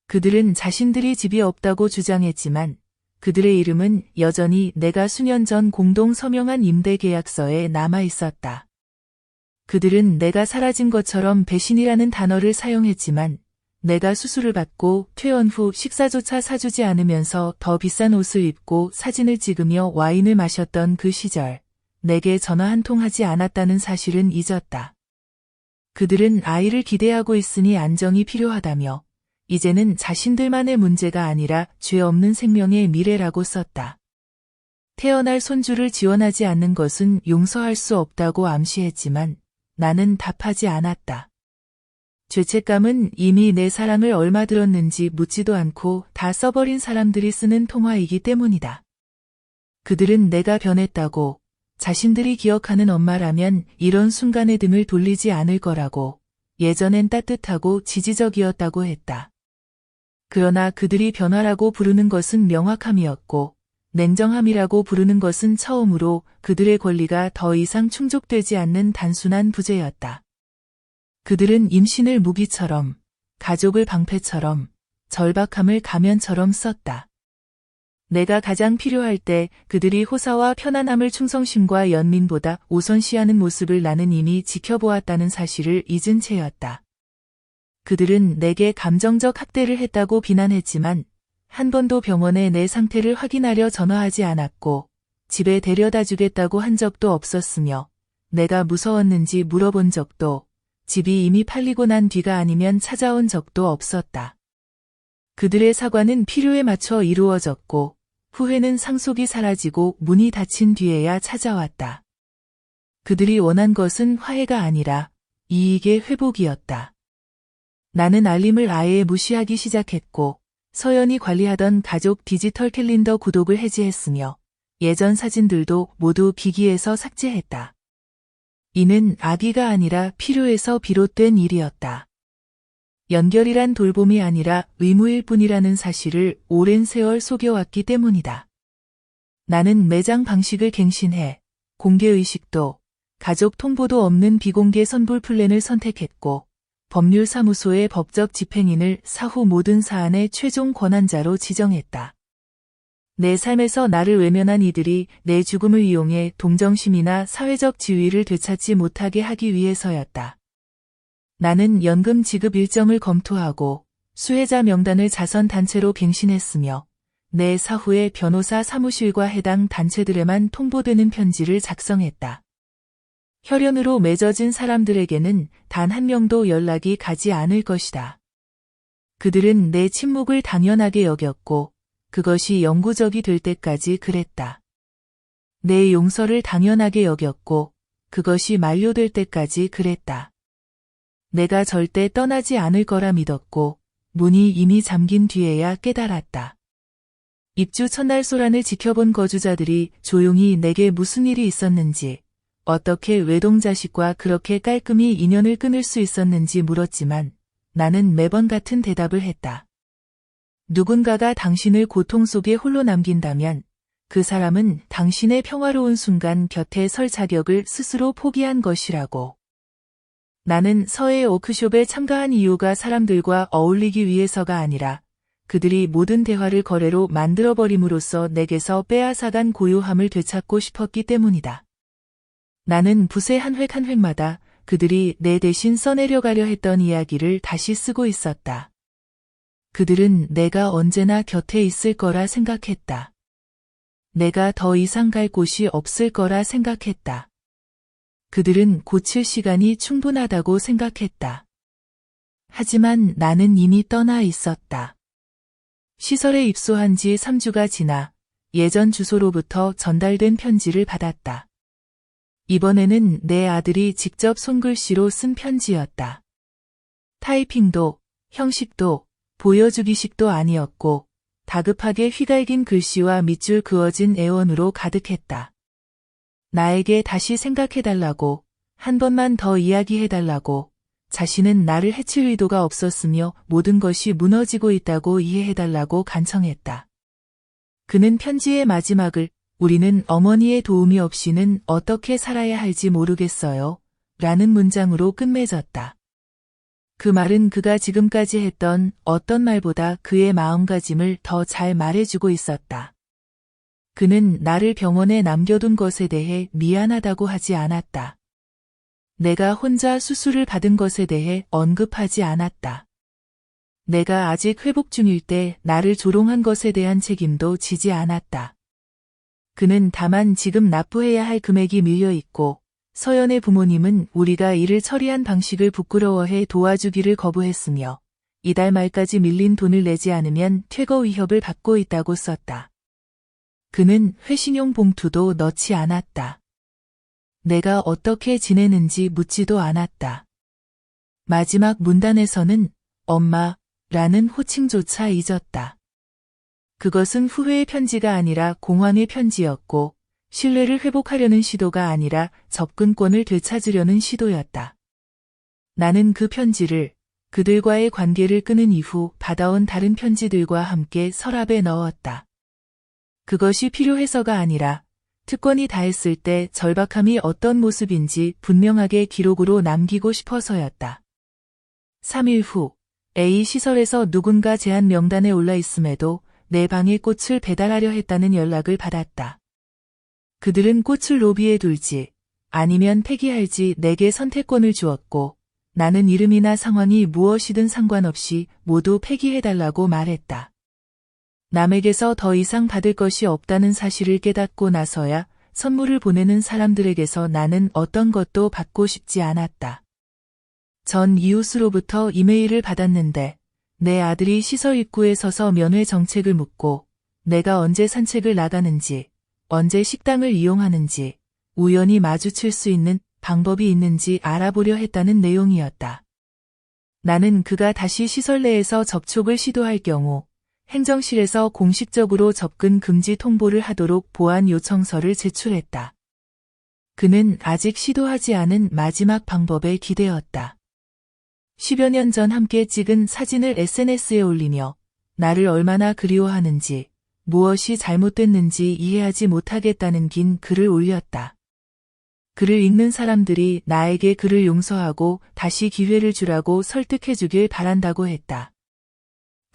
그들은 자신들이 집이 없다고 주장했지만 그들의 이름은 여전히 내가 수년 전 공동 서명한 임대계약서에 남아 있었다. 그들은 내가 사라진 것처럼 배신이라는 단어를 사용했지만 내가 수술을 받고 퇴원 후 식사조차 사주지 않으면서 더 비싼 옷을 입고 사진을 찍으며 와인을 마셨던 그 시절, 내게 전화 한 통 하지 않았다는 사실은 잊었다. 그들은 아이를 기대하고 있으니 안정이 필요하다며 이제는 자신들만의 문제가 아니라 죄 없는 생명의 미래라고 썼다. 태어날 손주를 지원하지 않는 것은 용서할 수 없다고 암시했지만 나는 답하지 않았다. 죄책감은 이미 내 사랑을 얼마 들었는지 묻지도 않고 다 써버린 사람들이 쓰는 통화이기 때문이다. 그들은 내가 변했다고, 자신들이 기억하는 엄마라면 이런 순간에 등을 돌리지 않을 거라고, 예전엔 따뜻하고 지지적이었다고 했다. 그러나 그들이 변화라고 부르는 것은 명확함이었고, 냉정함이라고 부르는 것은 처음으로 그들의 권리가 더 이상 충족되지 않는 단순한 부재였다. 그들은 임신을 무기처럼, 가족을 방패처럼, 절박함을 가면처럼 썼다. 내가 가장 필요할 때 그들이 호사와 편안함을 충성심과 연민보다 우선시하는 모습을 나는 이미 지켜보았다는 사실을 잊은 채였다. 그들은 내게 감정적 학대를 했다고 비난했지만 한 번도 병원에 내 상태를 확인하려 전화하지 않았고 집에 데려다 주겠다고 한 적도 없었으며 내가 무서웠는지 물어본 적도 집이 이미 팔리고 난 뒤가 아니면 찾아온 적도 없었다. 그들의 사과는 필요에 맞춰 이루어졌고 후회는 상속이 사라지고 문이 닫힌 뒤에야 찾아왔다. 그들이 원한 것은 화해가 아니라 이익의 회복이었다. 나는 알림을 아예 무시하기 시작했고 서연이 관리하던 가족 디지털 캘린더 구독을 해지했으며 예전 사진들도 모두 기기에서 삭제했다. 이는 악의가 아니라 필요에서 비롯된 일이었다. 연결이란 돌봄이 아니라 의무일 뿐이라는 사실을 오랜 세월 속여왔기 때문이다. 나는 매장 방식을 갱신해 공개의식도 가족 통보도 없는 비공개 선불 플랜을 선택했고 법률사무소의 법적 집행인을 사후 모든 사안의 최종 권한자로 지정했다. 내 삶에서 나를 외면한 이들이 내 죽음을 이용해 동정심이나 사회적 지위를 되찾지 못하게 하기 위해서였다. 나는 연금 지급 일정을 검토하고 수혜자 명단을 자선단체로 갱신했으며 내 사후에 변호사 사무실과 해당 단체들에만 통보되는 편지를 작성했다. 혈연으로 맺어진 사람들에게는 단 한 명도 연락이 가지 않을 것이다. 그들은 내 침묵을 당연하게 여겼고 그것이 영구적이 될 때까지 그랬다. 내 용서를 당연하게 여겼고 그것이 만료될 때까지 그랬다. 내가 절대 떠나지 않을 거라 믿었고 문이 이미 잠긴 뒤에야 깨달았다. 입주 첫날 소란을 지켜본 거주자들이 조용히 내게 무슨 일이 있었는지, 어떻게 외동자식과 그렇게 깔끔히 인연을 끊을 수 있었는지 물었지만 나는 매번 같은 대답을 했다. 누군가가 당신을 고통 속에 홀로 남긴다면 그 사람은 당신의 평화로운 순간 곁에 설 자격을 스스로 포기한 것이라고. 나는 서해 워크숍에 참가한 이유가 사람들과 어울리기 위해서가 아니라 그들이 모든 대화를 거래로 만들어버림으로써 내게서 빼앗아간 고요함을 되찾고 싶었기 때문이다. 나는 붓의 한 획 한 획마다 그들이 내 대신 써내려가려 했던 이야기를 다시 쓰고 있었다. 그들은 내가 언제나 곁에 있을 거라 생각했다. 내가 더 이상 갈 곳이 없을 거라 생각했다. 그들은 고칠 시간이 충분하다고 생각했다. 하지만 나는 이미 떠나 있었다. 시설에 입소한 지 3주가 지나 예전 주소로부터 전달된 편지를 받았다. 이번에는 내 아들이 직접 손글씨로 쓴 편지였다. 타이핑도, 형식도, 보여주기식도 아니었고 다급하게 휘갈긴 글씨와 밑줄 그어진 애원으로 가득했다. 나에게 다시 생각해달라고, 한 번만 더 이야기해달라고, 자신은 나를 해칠 의도가 없었으며 모든 것이 무너지고 있다고 이해해달라고 간청했다. 그는 편지의 마지막을 우리는 어머니의 도움이 없이는 어떻게 살아야 할지 모르겠어요. 라는 문장으로 끝맺었다. 그 말은 그가 지금까지 했던 어떤 말보다 그의 마음가짐을 더 잘 말해주고 있었다. 그는 나를 병원에 남겨둔 것에 대해 미안하다고 하지 않았다. 내가 혼자 수술을 받은 것에 대해 언급하지 않았다. 내가 아직 회복 중일 때 나를 조롱한 것에 대한 책임도 지지 않았다. 그는 다만 지금 납부해야 할 금액이 밀려있고 서연의 부모님은 우리가 일을 처리한 방식을 부끄러워해 도와주기를 거부했으며 이달 말까지 밀린 돈을 내지 않으면 퇴거 위협을 받고 있다고 썼다. 그는 회신용 봉투도 넣지 않았다. 내가 어떻게 지내는지 묻지도 않았다. 마지막 문단에서는 엄마라는 호칭조차 잊었다. 그것은 후회의 편지가 아니라 공황의 편지였고 신뢰를 회복하려는 시도가 아니라 접근권을 되찾으려는 시도였다. 나는 그 편지를 그들과의 관계를 끊은 이후 받아온 다른 편지들과 함께 서랍에 넣었다. 그것이 필요해서가 아니라 특권이 다했을 때 절박함이 어떤 모습인지 분명하게 기록으로 남기고 싶어서였다. 3일 후 A 시설에서 누군가 제한 명단에 올라 있음에도 내 방에 꽃을 배달하려 했다는 연락을 받았다. 그들은 꽃을 로비에 둘지 아니면 폐기할지 내게 선택권을 주었고 나는 이름이나 상황이 무엇이든 상관없이 모두 폐기해달라고 말했다. 남에게서 더 이상 받을 것이 없다는 사실을 깨닫고 나서야 선물을 보내는 사람들에게서 나는 어떤 것도 받고 싶지 않았다. 전 이웃으로부터 이메일을 받았는데 내 아들이 시설 입구에 서서 면회 정책을 묻고 내가 언제 산책을 나가는지, 언제 식당을 이용하는지, 우연히 마주칠 수 있는 방법이 있는지 알아보려 했다는 내용이었다. 나는 그가 다시 시설 내에서 접촉을 시도할 경우 행정실에서 공식적으로 접근 금지 통보를 하도록 보안 요청서를 제출했다. 그는 아직 시도하지 않은 마지막 방법에 기대었다. 10여 년 전 함께 찍은 사진을 SNS에 올리며 나를 얼마나 그리워하는지, 무엇이 잘못됐는지 이해하지 못하겠다는 긴 글을 올렸다. 글을 읽는 사람들이 나에게 그를 용서하고 다시 기회를 주라고 설득해주길 바란다고 했다.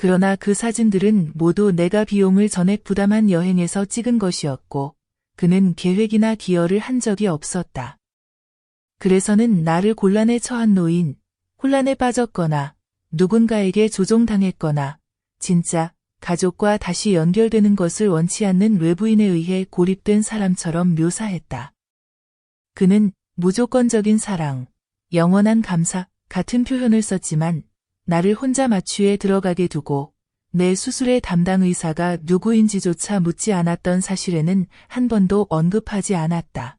그러나 그 사진들은 모두 내가 비용을 전액 부담한 여행에서 찍은 것이었고 그는 계획이나 기여를 한 적이 없었다. 그래서는 나를 곤란에 처한 노인, 혼란에 빠졌거나 누군가에게 조종당했거나 진짜 가족과 다시 연결되는 것을 원치 않는 외부인에 의해 고립된 사람처럼 묘사했다. 그는 무조건적인 사랑, 영원한 감사 같은 표현을 썼지만 나를 혼자 마취에 들어가게 두고 내 수술의 담당 의사가 누구인지조차 묻지 않았던 사실에는 한 번도 언급하지 않았다.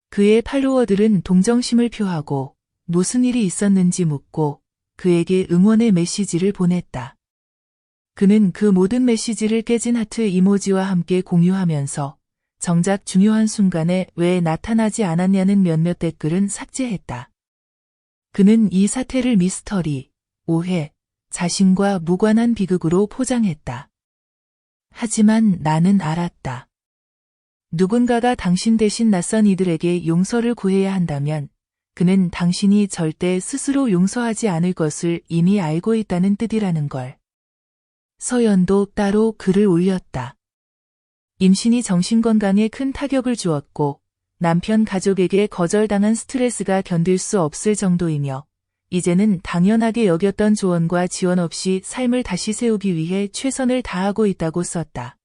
그의 팔로워들은 동정심을 표하고 무슨 일이 있었는지 묻고 그에게 응원의 메시지를 보냈다. 그는 그 모든 메시지를 깨진 하트 이모지와 함께 공유하면서 정작 중요한 순간에 왜 나타나지 않았냐는 몇몇 댓글은 삭제했다. 그는 이 사태를 미스터리, 오해, 자신과 무관한 비극으로 포장했다. 하지만 나는 알았다. 누군가가 당신 대신 낯선 이들에게 용서를 구해야 한다면 그는 당신이 절대 스스로 용서하지 않을 것을 이미 알고 있다는 뜻이라는 걸. 서연도 따로 글을 올렸다. 임신이 정신건강에 큰 타격을 주었고 남편 가족에게 거절당한 스트레스가 견딜 수 없을 정도이며 이제는 당연하게 여겼던 조언과 지원 없이 삶을 다시 세우기 위해 최선을 다하고 있다고 썼다.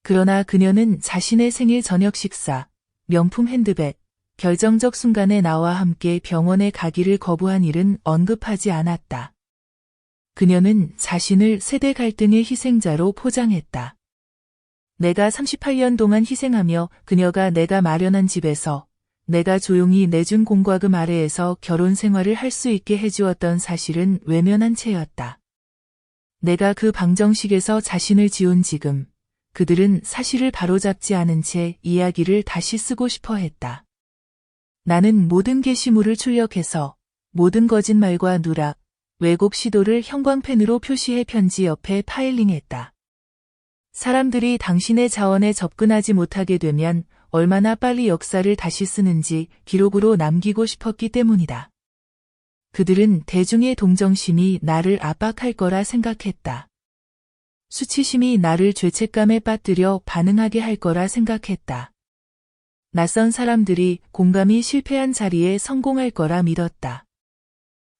그러나 그녀는 자신의 생일 저녁 식사, 명품 핸드백, 결정적 순간에 나와 함께 병원에 가기를 거부한 일은 언급하지 않았다. 그녀는 자신을 세대 갈등의 희생자로 포장했다. 내가 38년 동안 희생하며 그녀가 내가 마련한 집에서 내가 조용히 내준 공과금 아래에서 결혼 생활을 할 수 있게 해주었던 사실은 외면한 채였다. 내가 그 방정식에서 자신을 지운 지금 그들은 사실을 바로잡지 않은 채 이야기를 다시 쓰고 싶어 했다. 나는 모든 게시물을 출력해서 모든 거짓말과 누락, 왜곡 시도를 형광펜으로 표시해 편지 옆에 파일링했다. 사람들이 당신의 자원에 접근하지 못하게 되면 얼마나 빨리 역사를 다시 쓰는지 기록으로 남기고 싶었기 때문이다. 그들은 대중의 동정심이 나를 압박할 거라 생각했다. 수치심이 나를 죄책감에 빠뜨려 반응하게 할 거라 생각했다. 낯선 사람들이 공감이 실패한 자리에 성공할 거라 믿었다.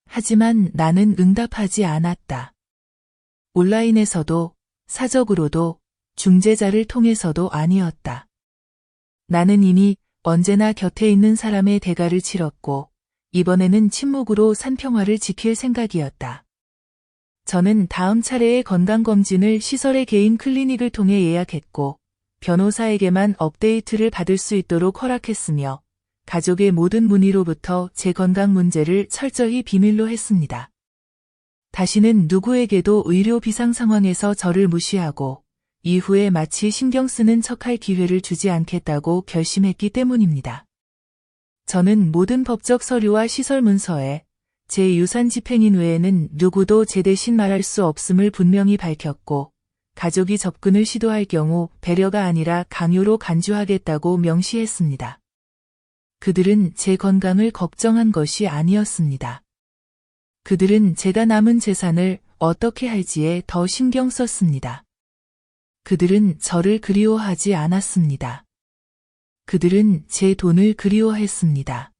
하지만 나는 응답하지 않았다. 온라인에서도 사적으로도 중재자를 통해서도 아니었다. 나는 이미 언제나 곁에 있는 사람의 대가를 치렀고 이번에는 침묵으로 산평화를 지킬 생각이었다. 저는 다음 차례의 건강검진을 시설의 개인 클리닉을 통해 예약했고 변호사에게만 업데이트를 받을 수 있도록 허락했으며 가족의 모든 문의로부터 제 건강 문제를 철저히 비밀로 했습니다. 다시는 누구에게도 의료 비상 상황에서 저를 무시하고 이후에 마치 신경 쓰는 척할 기회를 주지 않겠다고 결심했기 때문입니다. 저는 모든 법적 서류와 시설 문서에 제 유산 집행인 외에는 누구도 제 대신 말할 수 없음을 분명히 밝혔고 가족이 접근을 시도할 경우 배려가 아니라 강요로 간주하겠다고 명시했습니다. 그들은 제 건강을 걱정한 것이 아니었습니다. 그들은 제가 남은 재산을 어떻게 할지에 더 신경 썼습니다. 그들은 저를 그리워하지 않았습니다. 그들은 제 돈을 그리워했습니다.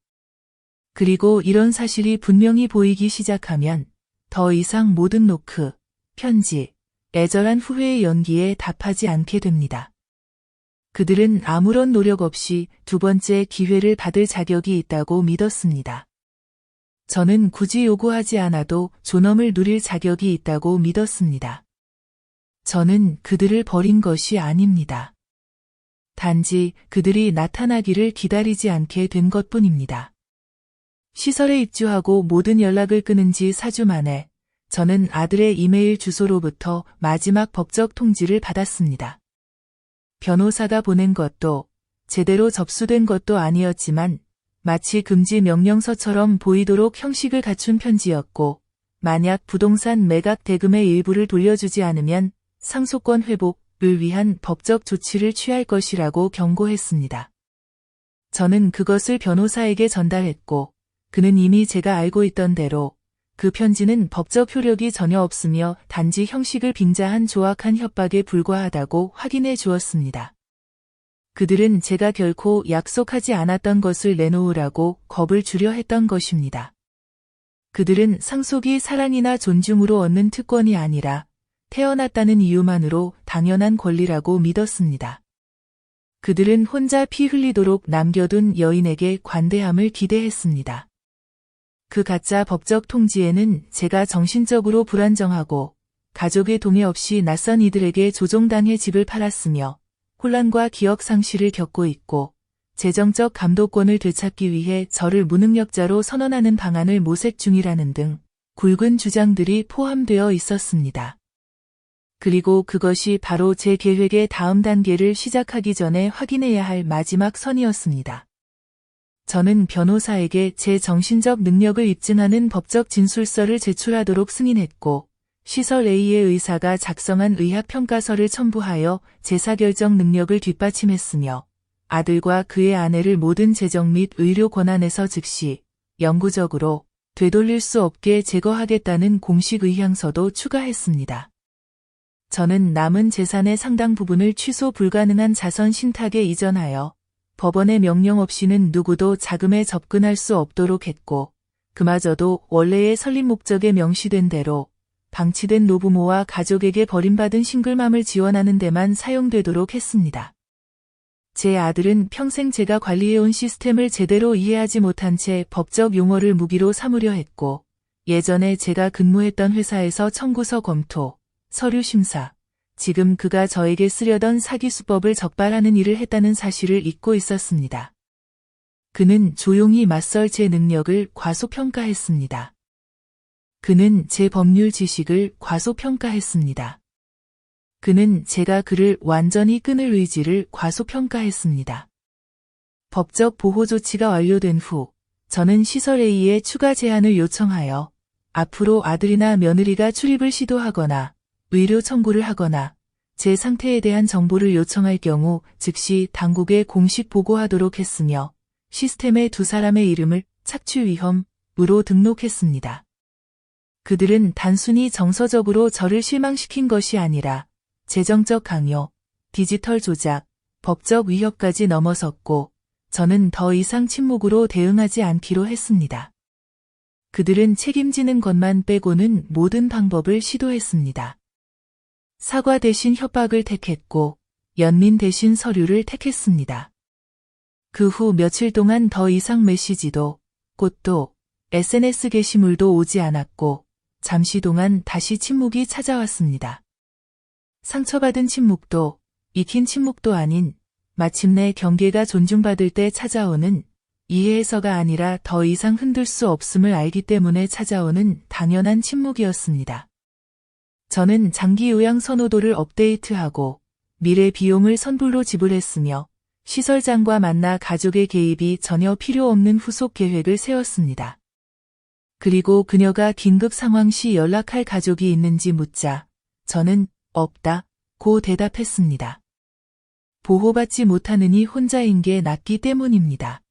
그리고 이런 사실이 분명히 보이기 시작하면 더 이상 모든 노크, 편지, 애절한 후회의 연기에 답하지 않게 됩니다. 그들은 아무런 노력 없이 두 번째 기회를 받을 자격이 있다고 믿었습니다. 저는 굳이 요구하지 않아도 존엄을 누릴 자격이 있다고 믿었습니다. 저는 그들을 버린 것이 아닙니다. 단지 그들이 나타나기를 기다리지 않게 된 것뿐입니다. 시설에 입주하고 모든 연락을 끊은 지 4주 만에 저는 아들의 이메일 주소로부터 마지막 법적 통지를 받았습니다. 변호사가 보낸 것도 제대로 접수된 것도 아니었지만 마치 금지 명령서처럼 보이도록 형식을 갖춘 편지였고 만약 부동산 매각 대금의 일부를 돌려주지 않으면 상속권 회복을 위한 법적 조치를 취할 것이라고 경고했습니다. 저는 그것을 변호사에게 전달했고 그는 이미 제가 알고 있던 대로 그 편지는 법적 효력이 전혀 없으며 단지 형식을 빙자한 조악한 협박에 불과하다고 확인해 주었습니다. 그들은 제가 결코 약속하지 않았던 것을 내놓으라고 겁을 주려 했던 것입니다. 그들은 상속이 사랑이나 존중으로 얻는 특권이 아니라 태어났다는 이유만으로 당연한 권리라고 믿었습니다. 그들은 혼자 피 흘리도록 남겨둔 여인에게 관대함을 기대했습니다. 그 가짜 법적 통지에는 제가 정신적으로 불안정하고 가족의 동의 없이 낯선 이들에게 조종당해 집을 팔았으며 혼란과 기억 상실을 겪고 있고 재정적 감독권을 되찾기 위해 저를 무능력자로 선언하는 방안을 모색 중이라는 등 굵은 주장들이 포함되어 있었습니다. 그리고 그것이 바로 제 계획의 다음 단계를 시작하기 전에 확인해야 할 마지막 선이었습니다. 저는 변호사에게 제 정신적 능력을 입증하는 법적 진술서를 제출하도록 승인했고 시설 A의 의사가 작성한 의학평가서를 첨부하여 제사결정 능력을 뒷받침했으며 아들과 그의 아내를 모든 재정 및 의료 권한에서 즉시 영구적으로 되돌릴 수 없게 제거하겠다는 공식 의향서도 추가했습니다. 저는 남은 재산의 상당 부분을 취소 불가능한 자선 신탁에 이전하여 법원의 명령 없이는 누구도 자금에 접근할 수 없도록 했고 그마저도 원래의 설립 목적에 명시된 대로 방치된 노부모와 가족에게 버림받은 싱글맘을 지원하는 데만 사용되도록 했습니다. 제 아들은 평생 제가 관리해온 시스템을 제대로 이해하지 못한 채 법적 용어를 무기로 삼으려 했고 예전에 제가 근무했던 회사에서 청구서 검토, 서류 심사, 지금 그가 저에게 쓰려던 사기수법을 적발하는 일을 했다는 사실을 잊고 있었습니다. 그는 조용히 맞설 제 능력을 과소평가했습니다. 그는 제 법률 지식을 과소평가했습니다. 그는 제가 그를 완전히 끊을 의지를 과소평가했습니다. 법적 보호 조치가 완료된 후 저는 시설 A에 추가 제한을 요청하여 앞으로 아들이나 며느리가 출입을 시도하거나 의료 청구를 하거나 제 상태에 대한 정보를 요청할 경우 즉시 당국에 공식 보고하도록 했으며 시스템에 두 사람의 이름을 착취 위험으로 등록했습니다. 그들은 단순히 정서적으로 저를 실망시킨 것이 아니라 재정적 강요, 디지털 조작, 법적 위협까지 넘어섰고 저는 더 이상 침묵으로 대응하지 않기로 했습니다. 그들은 책임지는 것만 빼고는 모든 방법을 시도했습니다. 사과 대신 협박을 택했고 연민 대신 서류를 택했습니다. 그 후 며칠 동안 더 이상 메시지도 꽃도 SNS 게시물도 오지 않았고 잠시 동안 다시 침묵이 찾아왔습니다. 상처받은 침묵도 익힌 침묵도 아닌 마침내 경계가 존중받을 때 찾아오는 이해해서가 아니라 더 이상 흔들 수 없음을 알기 때문에 찾아오는 당연한 침묵이었습니다. 저는 장기 요양 선호도를 업데이트하고 미래 비용을 선불로 지불했으며 시설장과 만나 가족의 개입이 전혀 필요 없는 후속 계획을 세웠습니다. 그리고 그녀가 긴급 상황 시 연락할 가족이 있는지 묻자 저는 없다고 대답했습니다. 보호받지 못하느니 혼자인 게 낫기 때문입니다.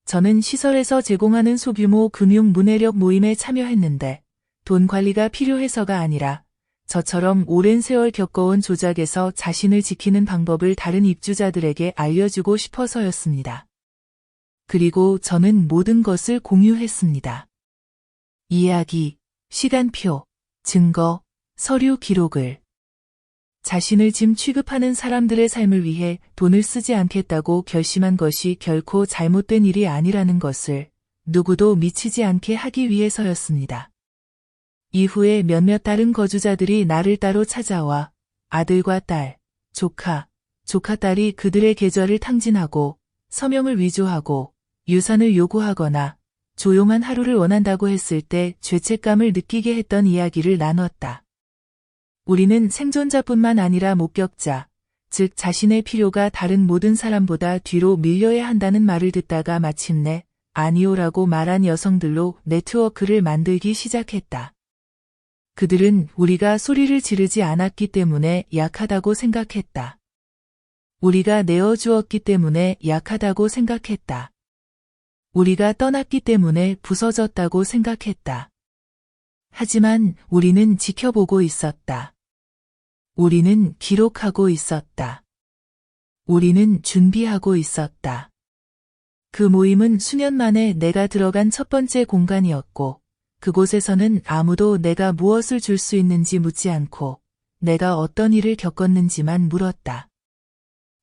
저는 시설에서 제공하는 소규모 금융 문해력 모임에 참여했는데 돈 관리가 필요해서가 아니라 저처럼 오랜 세월 겪어온 조작에서 자신을 지키는 방법을 다른 입주자들에게 알려주고 싶어서였습니다. 그리고 저는 모든 것을 공유했습니다. 이야기, 시간표, 증거, 서류 기록을. 자신을 짐 취급하는 사람들의 삶을 위해 돈을 쓰지 않겠다고 결심한 것이 결코 잘못된 일이 아니라는 것을 누구도 미치지 않게 하기 위해서였습니다. 이후에 몇몇 다른 거주자들이 나를 따로 찾아와 아들과 딸, 조카, 조카딸이 그들의 계좌를 탕진하고 서명을 위조하고 유산을 요구하거나 조용한 하루를 원한다고 했을 때 죄책감을 느끼게 했던 이야기를 나눴다. 우리는 생존자뿐만 아니라 목격자, 즉 자신의 필요가 다른 모든 사람보다 뒤로 밀려야 한다는 말을 듣다가 마침내 아니오라고 말한 여성들로 네트워크를 만들기 시작했다. 그들은 우리가 소리를 지르지 않았기 때문에 약하다고 생각했다. 우리가 내어주었기 때문에 약하다고 생각했다. 우리가 떠났기 때문에 부서졌다고 생각했다. 하지만 우리는 지켜보고 있었다. 우리는 기록하고 있었다. 우리는 준비하고 있었다. 그 모임은 수년 만에 내가 들어간 첫 번째 공간이었고 그곳에서는 아무도 내가 무엇을 줄 수 있는지 묻지 않고 내가 어떤 일을 겪었는지만 물었다.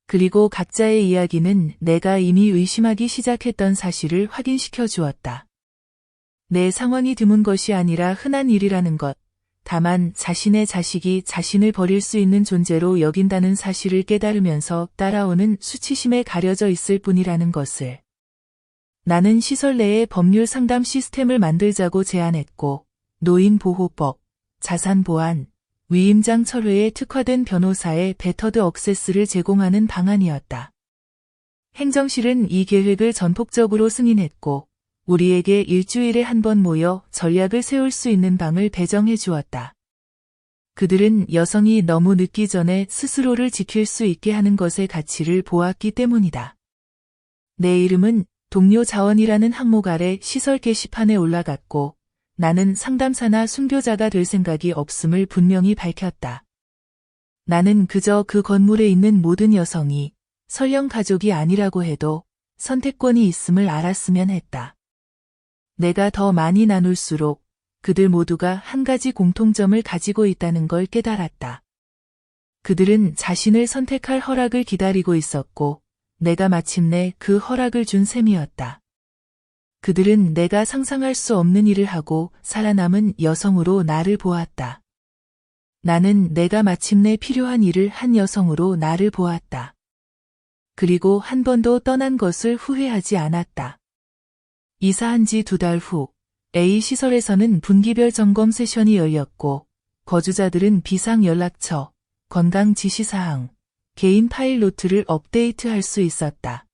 그리고 각자의 이야기는 내가 이미 의심하기 시작했던 사실을 확인시켜 주었다. 내 상황이 드문 것이 아니라 흔한 일이라는 것, 다만 자신의 자식이 자신을 버릴 수 있는 존재로 여긴다는 사실을 깨달으면서 따라오는 수치심에 가려져 있을 뿐이라는 것을. 나는 시설 내에 법률 상담 시스템을 만들자고 제안했고, 노인보호법, 자산보안, 위임장 철회에 특화된 변호사의 베터드 억세스를 제공하는 방안이었다. 행정실은 이 계획을 전폭적으로 승인했고, 우리에게 일주일에 한 번 모여 전략을 세울 수 있는 방을 배정해 주었다. 그들은 여성이 너무 늦기 전에 스스로를 지킬 수 있게 하는 것의 가치를 보았기 때문이다. 내 이름은 동료 자원이라는 항목 아래 시설 게시판에 올라갔고 나는 상담사나 순교자가 될 생각이 없음을 분명히 밝혔다. 나는 그저 그 건물에 있는 모든 여성이 설령 가족이 아니라고 해도 선택권이 있음을 알았으면 했다. 내가 더 많이 나눌수록 그들 모두가 한 가지 공통점을 가지고 있다는 걸 깨달았다. 그들은 자신을 선택할 허락을 기다리고 있었고 내가 마침내 그 허락을 준 셈이었다. 그들은 내가 상상할 수 없는 일을 하고 살아남은 여성으로 나를 보았다. 나는 내가 마침내 필요한 일을 한 여성으로 나를 보았다. 그리고 한 번도 떠난 것을 후회하지 않았다. 이사한 지 2달 후 A 시설에서는 분기별 점검 세션이 열렸고 거주자들은 비상 연락처, 건강 지시사항, 개인 파일 노트를 업데이트할 수 있었다.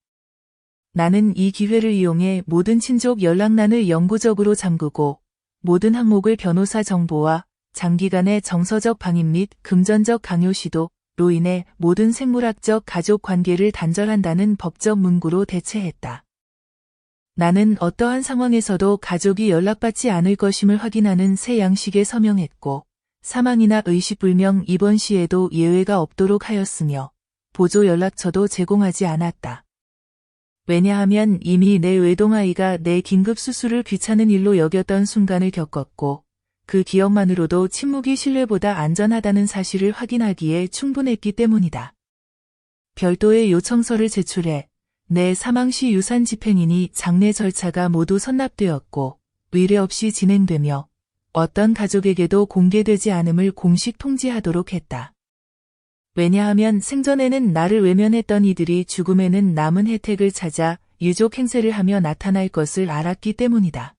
나는 이 기회를 이용해 모든 친족 연락란을 영구적으로 잠그고 모든 항목을 변호사 정보와 장기간의 정서적 방임 및 금전적 강요 시도로 인해 모든 생물학적 가족 관계를 단절한다는 법적 문구로 대체했다. 나는 어떠한 상황에서도 가족이 연락받지 않을 것임을 확인하는 새 양식에 서명했고 사망이나 의식불명 입원 시에도 예외가 없도록 하였으며 보조 연락처도 제공하지 않았다. 왜냐하면 이미 내 외동아이가 내 긴급 수술을 귀찮은 일로 여겼던 순간을 겪었고 그 기억만으로도 침묵이 신뢰보다 안전하다는 사실을 확인하기에 충분했기 때문이다. 별도의 요청서를 제출해 내 사망 시 유산 집행인이 장례 절차가 모두 선납되었고 의뢰 없이 진행되며 어떤 가족에게도 공개되지 않음을 공식 통지하도록 했다. 왜냐하면 생전에는 나를 외면했던 이들이 죽음에는 남은 혜택을 찾아 유족 행세를 하며 나타날 것을 알았기 때문이다.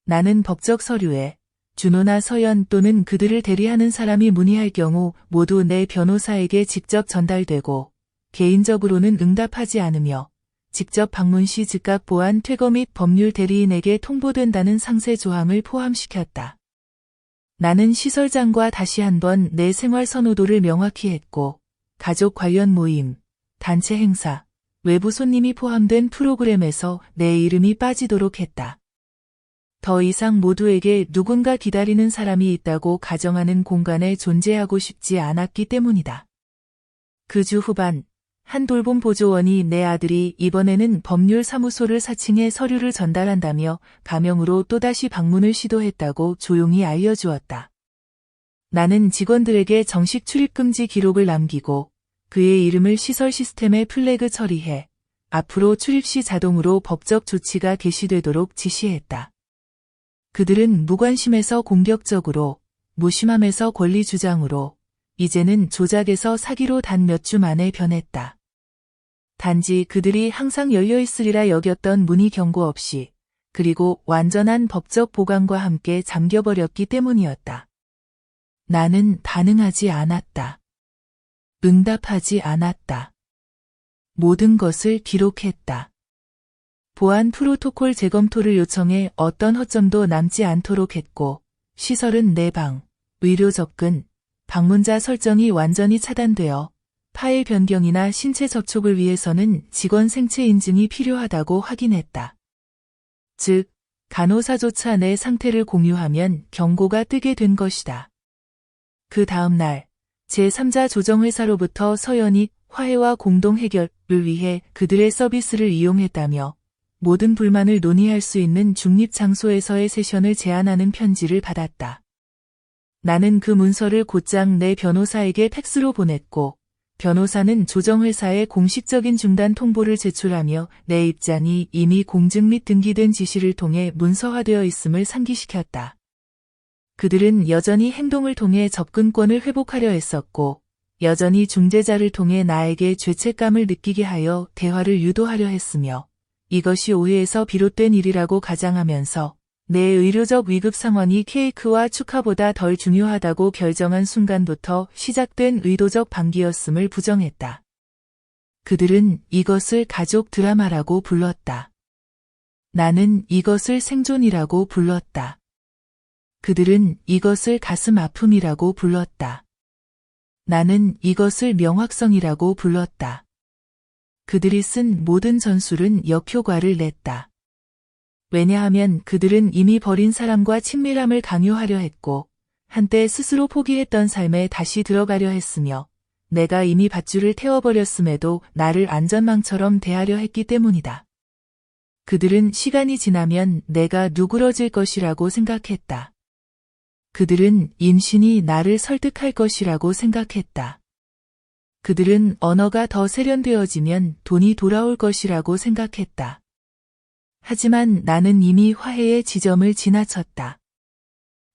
나는 법적 서류에 준호나 서연 또는 그들을 대리하는 사람이 문의할 경우 모두 내 변호사에게 직접 전달되고 개인적으로는 응답하지 않으며 직접 방문 시 즉각 보안 퇴거 및 법률 대리인에게 통보된다는 상세 조항을 포함시켰다. 나는 시설장과 다시 한번 내 생활 선호도를 명확히 했고 가족 관련 모임, 단체 행사, 외부 손님이 포함된 프로그램에서 내 이름이 빠지도록 했다. 더 이상 모두에게 누군가 기다리는 사람이 있다고 가정하는 공간에 존재하고 싶지 않았기 때문이다. 그 주 후반, 한 돌봄 보조원이 내 아들이 이번에는 법률사무소를 사칭해 서류를 전달한다며 가명으로 또다시 방문을 시도했다고 조용히 알려주었다. 나는 직원들에게 정식 출입금지 기록을 남기고 그의 이름을 시설 시스템에 플래그 처리해 앞으로 출입 시 자동으로 법적 조치가 개시되도록 지시했다. 그들은 무관심에서 공격적으로, 무심함에서 권리 주장으로, 이제는 조작에서 사기로 단 몇 주 만에 변했다. 단지 그들이 항상 열려있으리라 여겼던 문이 경고 없이, 그리고 완전한 법적 보강과 함께 잠겨버렸기 때문이었다. 나는 반응하지 않았다. 응답하지 않았다. 모든 것을 기록했다. 보안 프로토콜 재검토를 요청해 어떤 허점도 남지 않도록 했고 시설은 내방, 의료 접근, 방문자 설정이 완전히 차단되어 파일 변경이나 신체 접촉을 위해서는 직원 생체 인증이 필요하다고 확인했다. 즉, 간호사조차 내 상태를 공유하면 경고가 뜨게 된 것이다. 그 다음 날, 제3자 조정회사로부터 서연이 화해와 공동 해결을 위해 그들의 서비스를 이용했다며 모든 불만을 논의할 수 있는 중립 장소에서의 세션을 제안하는 편지를 받았다. 나는 그 문서를 곧장 내 변호사에게 팩스로 보냈고 변호사는 조정회사에 공식적인 중단 통보를 제출하며 내 입장이 이미 공증 및 등기된 지시를 통해 문서화되어 있음을 상기시켰다. 그들은 여전히 행동을 통해 접근권을 회복하려 했었고 여전히 중재자를 통해 나에게 죄책감을 느끼게 하여 대화를 유도하려 했으며 이것이 오해에서 비롯된 일이라고 가장하면서 내 의료적 위급 상황이 케이크와 축하보다 덜 중요하다고 결정한 순간부터 시작된 의도적 방기였음을 부정했다. 그들은 이것을 가족 드라마라고 불렀다. 나는 이것을 생존이라고 불렀다. 그들은 이것을 가슴 아픔이라고 불렀다. 나는 이것을 명확성이라고 불렀다. 그들이 쓴 모든 전술은 역효과를 냈다. 왜냐하면 그들은 이미 버린 사람과 친밀함을 강요하려 했고 한때 스스로 포기했던 삶에 다시 들어가려 했으며 내가 이미 밧줄을 태워버렸음에도 나를 안전망처럼 대하려 했기 때문이다. 그들은 시간이 지나면 내가 누그러질 것이라고 생각했다. 그들은 임신이 나를 설득할 것이라고 생각했다. 그들은 언어가 더 세련되어지면 돈이 돌아올 것이라고 생각했다. 하지만 나는 이미 화해의 지점을 지나쳤다.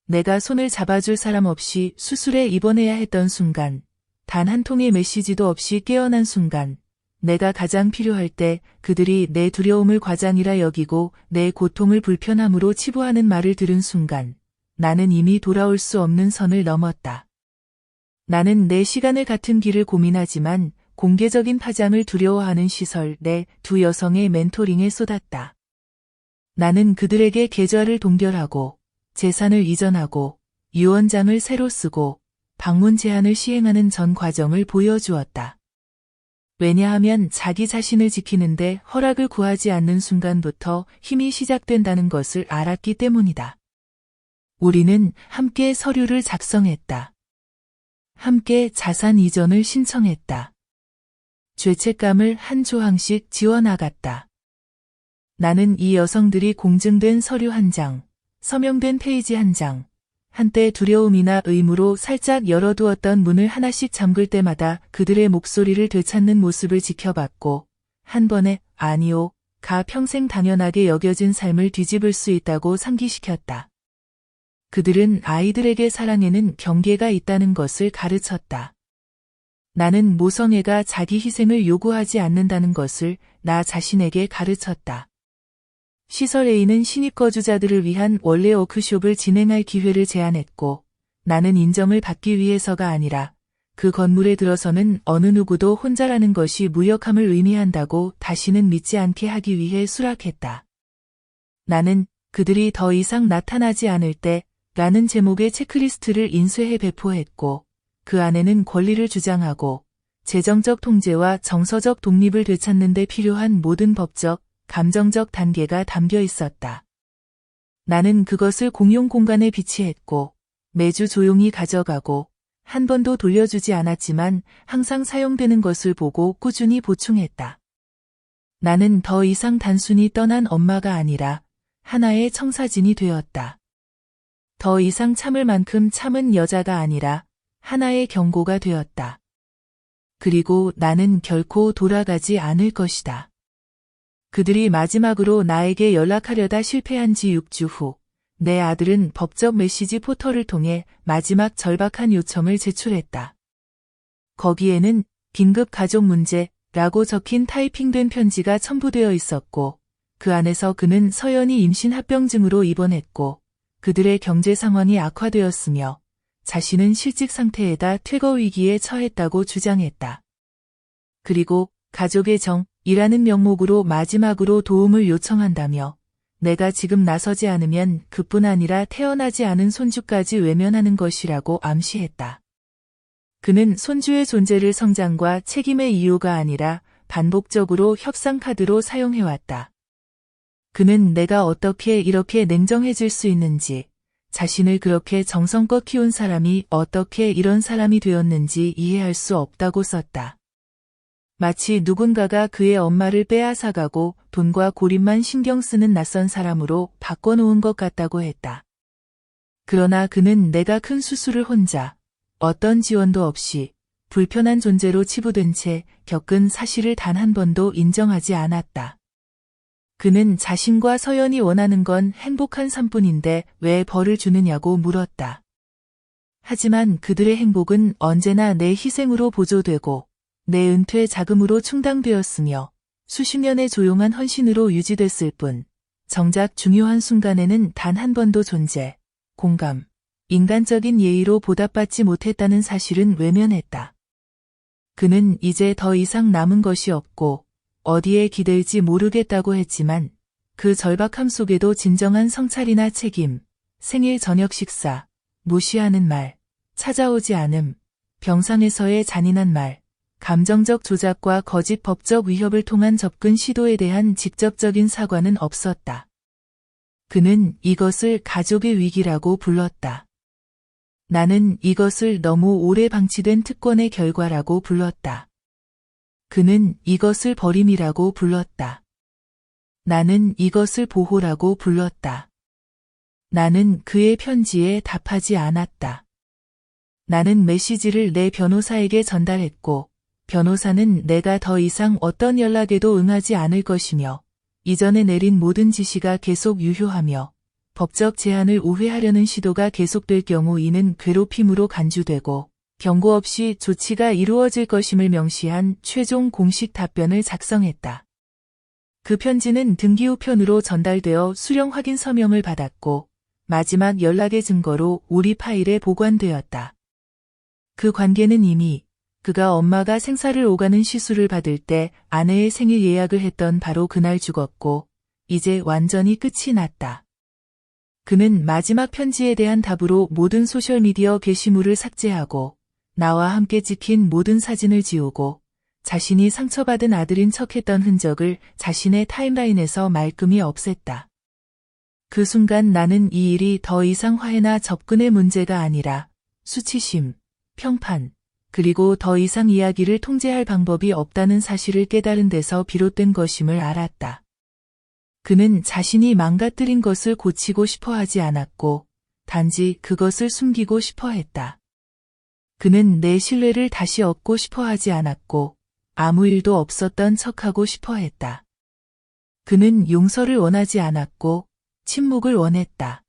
내가 손을 잡아줄 사람 없이 수술에 입원해야 했던 순간, 단 한 통의 메시지도 없이 깨어난 순간, 내가 가장 필요할 때 그들이 내 두려움을 과장이라 여기고 내 고통을 불편함으로 치부하는 말을 들은 순간, 나는 이미 돌아올 수 없는 선을 넘었다. 나는 내 시간을 같은 길을 고민하지만 공개적인 파장을 두려워하는 시설 내 두 여성의 멘토링에 쏟았다. 나는 그들에게 계좌를 동결하고 재산을 이전하고 유언장을 새로 쓰고 방문 제한을 시행하는 전 과정을 보여주었다. 왜냐하면 자기 자신을 지키는데 허락을 구하지 않는 순간부터 힘이 시작된다는 것을 알았기 때문이다. 우리는 함께 서류를 작성했다. 함께 자산 이전을 신청했다. 죄책감을 한 조항씩 지워나갔다. 나는 이 여성들이 공증된 서류 한 장, 서명된 페이지 한 장, 한때 두려움이나 의무로 살짝 열어두었던 문을 하나씩 잠글 때마다 그들의 목소리를 되찾는 모습을 지켜봤고 한 번에 아니요, 가 평생 당연하게 여겨진 삶을 뒤집을 수 있다고 상기시켰다. 그들은 아이들에게 사랑에는 경계가 있다는 것을 가르쳤다. 나는 모성애가 자기 희생을 요구하지 않는다는 것을 나 자신에게 가르쳤다. 시설 A는 신입 거주자들을 위한 원래 워크숍을 진행할 기회를 제안했고, 나는 인정을 받기 위해서가 아니라 그 건물에 들어서는 어느 누구도 혼자라는 것이 무역함을 의미한다고 다시는 믿지 않게 하기 위해 수락했다. 나는 그들이 더 이상 나타나지 않을 때 라는 제목의 체크리스트를 인쇄해 배포했고, 그 안에는 권리를 주장하고 재정적 통제와 정서적 독립을 되찾는 데 필요한 모든 법적, 감정적 단계가 담겨 있었다. 나는 그것을 공용 공간에 비치했고 매주 조용히 가져가고 한 번도 돌려주지 않았지만 항상 사용되는 것을 보고 꾸준히 보충했다. 나는 더 이상 단순히 떠난 엄마가 아니라 하나의 청사진이 되었다. 더 이상 참을 만큼 참은 여자가 아니라 하나의 경고가 되었다. 그리고 나는 결코 돌아가지 않을 것이다. 그들이 마지막으로 나에게 연락하려다 실패한 지 6주 후, 내 아들은 법적 메시지 포털을 통해 마지막 절박한 요청을 제출했다. 거기에는 긴급 가족 문제라고 적힌 타이핑된 편지가 첨부되어 있었고, 그 안에서 그는 서연이 임신 합병증으로 입원했고, 그들의 경제 상황이 악화되었으며, 자신은 실직 상태에다 퇴거 위기에 처했다고 주장했다. 그리고 가족의 정이라는 명목으로 마지막으로 도움을 요청한다며 내가 지금 나서지 않으면 그뿐 아니라 태어나지 않은 손주까지 외면하는 것이라고 암시했다. 그는 손주의 존재를 성장과 책임의 이유가 아니라 반복적으로 협상 카드로 사용해왔다. 그는 내가 어떻게 이렇게 냉정해질 수 있는지, 자신을 그렇게 정성껏 키운 사람이 어떻게 이런 사람이 되었는지 이해할 수 없다고 썼다. 마치 누군가가 그의 엄마를 빼앗아가고 돈과 고립만 신경 쓰는 낯선 사람으로 바꿔놓은 것 같다고 했다. 그러나 그는 내가 큰 수술을 혼자, 어떤 지원도 없이 불편한 존재로 치부된 채 겪은 사실을 단 한 번도 인정하지 않았다. 그는 자신과 서연이 원하는 건 행복한 삶뿐인데 왜 벌을 주느냐고 물었다. 하지만 그들의 행복은 언제나 내 희생으로 보조되고 내 은퇴 자금으로 충당되었으며 수십 년의 조용한 헌신으로 유지됐을 뿐 정작 중요한 순간에는 단 한 번도 존재, 공감, 인간적인 예의로 보답받지 못했다는 사실은 외면했다. 그는 이제 더 이상 남은 것이 없고 어디에 기댈지 모르겠다고 했지만 그 절박함 속에도 진정한 성찰이나 책임, 생일 저녁 식사, 무시하는 말, 찾아오지 않음, 병상에서의 잔인한 말, 감정적 조작과 거짓 법적 위협을 통한 접근 시도에 대한 직접적인 사과는 없었다. 그는 이것을 가족의 위기라고 불렀다. 나는 이것을 너무 오래 방치된 특권의 결과라고 불렀다. 그는 이것을 버림이라고 불렀다. 나는 이것을 보호라고 불렀다. 나는 그의 편지에 답하지 않았다. 나는 메시지를 내 변호사에게 전달했고, 변호사는 내가 더 이상 어떤 연락에도 응하지 않을 것이며, 이전에 내린 모든 지시가 계속 유효하며, 법적 제한을 우회하려는 시도가 계속될 경우 이는 괴롭힘으로 간주되고, 경고 없이 조치가 이루어질 것임을 명시한 최종 공식 답변을 작성했다. 그 편지는 등기 우편으로 전달되어 수령 확인 서명을 받았고 마지막 연락의 증거로 우리 파일에 보관되었다. 그 관계는 이미 그가 엄마가 생사를 오가는 시술을 받을 때 아내의 생일 예약을 했던 바로 그날 죽었고 이제 완전히 끝이 났다. 그는 마지막 편지에 대한 답으로 모든 소셜미디어 게시물을 삭제하고 나와 함께 찍힌 모든 사진을 지우고 자신이 상처받은 아들인 척했던 흔적을 자신의 타임라인에서 말끔히 없앴다. 그 순간 나는 이 일이 더 이상 화해나 접근의 문제가 아니라 수치심, 평판, 그리고 더 이상 이야기를 통제할 방법이 없다는 사실을 깨달은 데서 비롯된 것임을 알았다. 그는 자신이 망가뜨린 것을 고치고 싶어 하지 않았고 단지 그것을 숨기고 싶어 했다. 그는 내 신뢰를 다시 얻고 싶어 하지 않았고 아무 일도 없었던 척하고 싶어 했다. 그는 용서를 원하지 않았고 침묵을 원했다.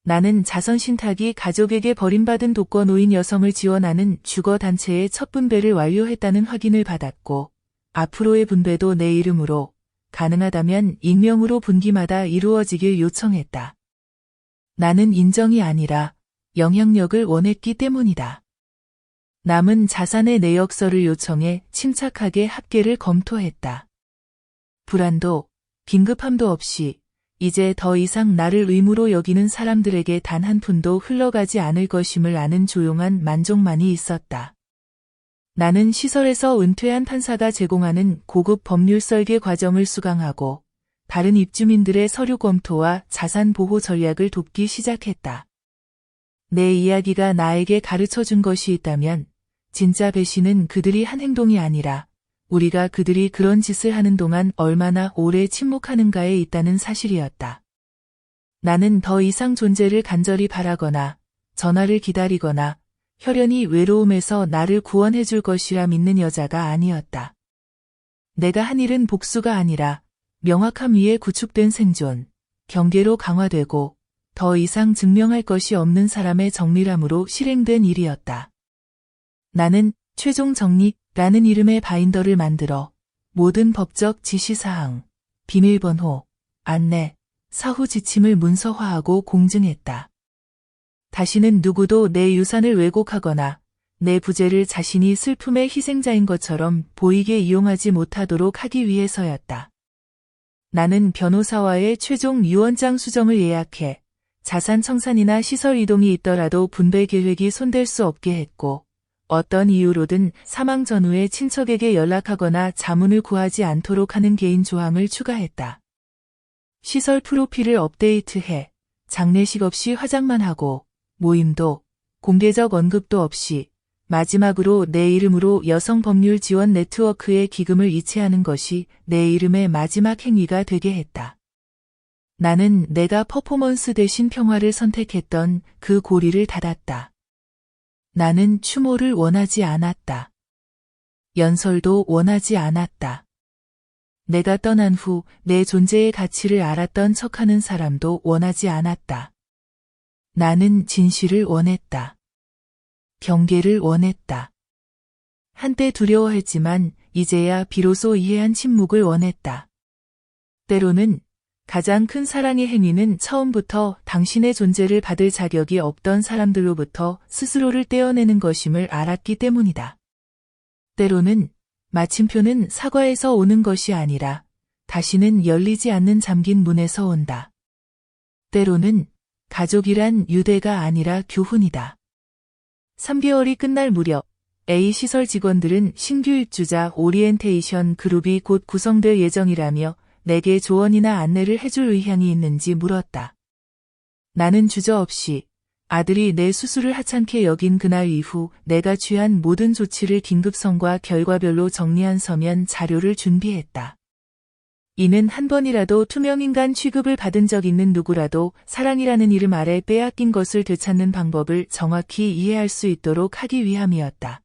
나는 자선신탁이 가족에게 버림받은 독거노인 여성을 지원하는 주거단체의 첫 분배를 완료했다는 확인을 받았고, 앞으로의 분배도 내 이름으로, 가능하다면 익명으로 분기마다 이루어지길 요청했다. 나는 인정이 아니라 영향력을 원했기 때문이다. 남은 자산의 내역서를 요청해 침착하게 합계를 검토했다. 불안도, 긴급함도 없이 이제 더 이상 나를 의무로 여기는 사람들에게 단 한 푼도 흘러가지 않을 것임을 아는 조용한 만족만이 있었다. 나는 시설에서 은퇴한 판사가 제공하는 고급 법률 설계 과정을 수강하고 다른 입주민들의 서류 검토와 자산 보호 전략을 돕기 시작했다. 내 이야기가 나에게 가르쳐준 것이 있다면 진짜 배신은 그들이 한 행동이 아니라 우리가 그들이 그런 짓을 하는 동안 얼마나 오래 침묵하는가에 있다는 사실이었다. 나는 더 이상 존재를 간절히 바라거나 전화를 기다리거나 혈연이 외로움에서 나를 구원해 줄 것이라 믿는 여자가 아니었다. 내가 한 일은 복수가 아니라 명확함 위에 구축된 생존, 경계로 강화되고 더 이상 증명할 것이 없는 사람의 정밀함으로 실행된 일이었다. 나는 최종 정리라는 이름의 바인더를 만들어 모든 법적 지시사항, 비밀번호, 안내, 사후 지침을 문서화하고 공증했다. 다시는 누구도 내 유산을 왜곡하거나 내 부재를 자신이 슬픔의 희생자인 것처럼 보이게 이용하지 못하도록 하기 위해서였다. 나는 변호사와의 최종 유언장 수정을 예약해 자산 청산이나 시설 이동이 있더라도 분배 계획이 손댈 수 없게 했고 어떤 이유로든 사망 전후에 친척에게 연락하거나 자문을 구하지 않도록 하는 개인 조항을 추가했다. 시설 프로필을 업데이트해 장례식 없이 화장만 하고 모임도 공개적 언급도 없이 마지막으로 내 이름으로 여성 법률 지원 네트워크에 기금을 이체하는 것이 내 이름의 마지막 행위가 되게 했다. 나는 내가 퍼포먼스 대신 평화를 선택했던 그 고리를 닫았다. 나는 추모를 원하지 않았다. 연설도 원하지 않았다. 내가 떠난 후 내 존재의 가치를 알았던 척하는 사람도 원하지 않았다. 나는 진실을 원했다. 경계를 원했다. 한때 두려워했지만 이제야 비로소 이해한 침묵을 원했다. 때로는 가장 큰 사랑의 행위는 처음부터 당신의 존재를 받을 자격이 없던 사람들로부터 스스로를 떼어내는 것임을 알았기 때문이다. 때로는 마침표는 사과에서 오는 것이 아니라 다시는 열리지 않는 잠긴 문에서 온다. 때로는 가족이란 유대가 아니라 교훈이다. 3개월이 끝날 무렵 A 시설 직원들은 신규 입주자 오리엔테이션 그룹이 곧 구성될 예정이라며 내게 조언이나 안내를 해줄 의향이 있는지 물었다. 나는 주저없이 아들이 내 수술을 하찮게 여긴 그날 이후 내가 취한 모든 조치를 긴급성과 결과별로 정리한 서면 자료를 준비했다. 이는 한 번이라도 투명인간 취급을 받은 적 있는 누구라도 사랑이라는 이름 아래 빼앗긴 것을 되찾는 방법을 정확히 이해할 수 있도록 하기 위함이었다.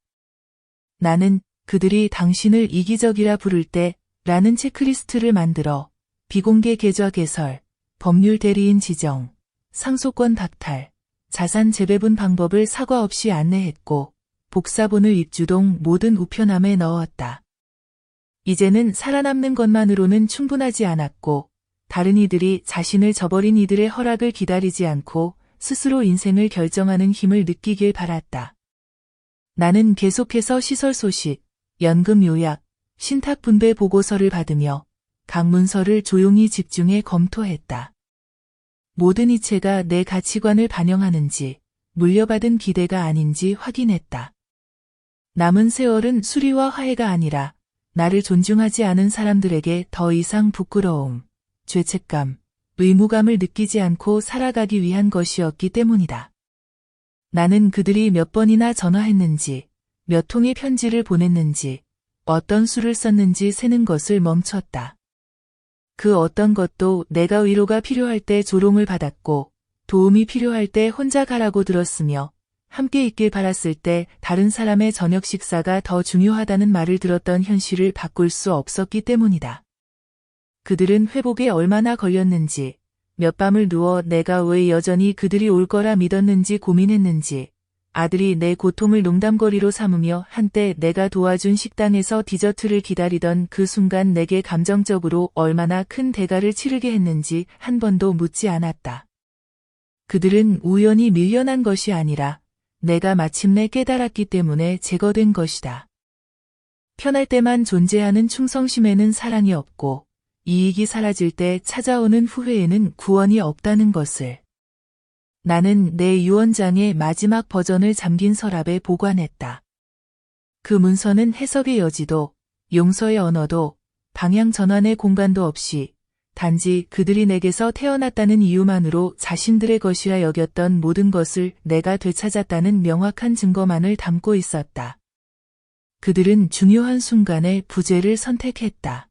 나는 그들이 당신을 이기적이라 부를 때 라는 체크리스트를 만들어 비공개 계좌 개설, 법률 대리인 지정, 상속권 박탈, 자산 재배분 방법을 사과 없이 안내했고 복사본을 입주동 모든 우편함에 넣었다. 이제는 살아남는 것만으로는 충분하지 않았고 다른 이들이 자신을 저버린 이들의 허락을 기다리지 않고 스스로 인생을 결정하는 힘을 느끼길 바랐다. 나는 계속해서 시설 소식, 연금 요약, 신탁 분배 보고서를 받으며 각 문서를 조용히 집중해 검토했다. 모든 이체가 내 가치관을 반영하는지 물려받은 기대가 아닌지 확인했다. 남은 세월은 수리와 화해가 아니라 나를 존중하지 않은 사람들에게 더 이상 부끄러움, 죄책감, 의무감을 느끼지 않고 살아가기 위한 것이었기 때문이다. 나는 그들이 몇 번이나 전화했는지, 몇 통의 편지를 보냈는지, 어떤 수를 썼는지 세는 것을 멈췄다. 그 어떤 것도 내가 위로가 필요할 때 조롱을 받았고 도움이 필요할 때 혼자 가라고 들었으며 함께 있길 바랐을 때 다른 사람의 저녁 식사가 더 중요하다는 말을 들었던 현실을 바꿀 수 없었기 때문이다. 그들은 회복에 얼마나 걸렸는지, 몇 밤을 누워 내가 왜 여전히 그들이 올 거라 믿었는지 고민했는지, 아들이 내 고통을 농담거리로 삼으며 한때 내가 도와준 식당에서 디저트를 기다리던 그 순간 내게 감정적으로 얼마나 큰 대가를 치르게 했는지 한 번도 묻지 않았다. 그들은 우연히 밀려난 것이 아니라 내가 마침내 깨달았기 때문에 제거된 것이다. 편할 때만 존재하는 충성심에는 사랑이 없고 이익이 사라질 때 찾아오는 후회에는 구원이 없다는 것을. 나는 내 유언장의 마지막 버전을 잠긴 서랍에 보관했다. 그 문서는 해석의 여지도, 용서의 언어도, 방향 전환의 공간도 없이 단지 그들이 내게서 태어났다는 이유만으로 자신들의 것이라 여겼던 모든 것을 내가 되찾았다는 명확한 증거만을 담고 있었다. 그들은 중요한 순간에 부재를 선택했다.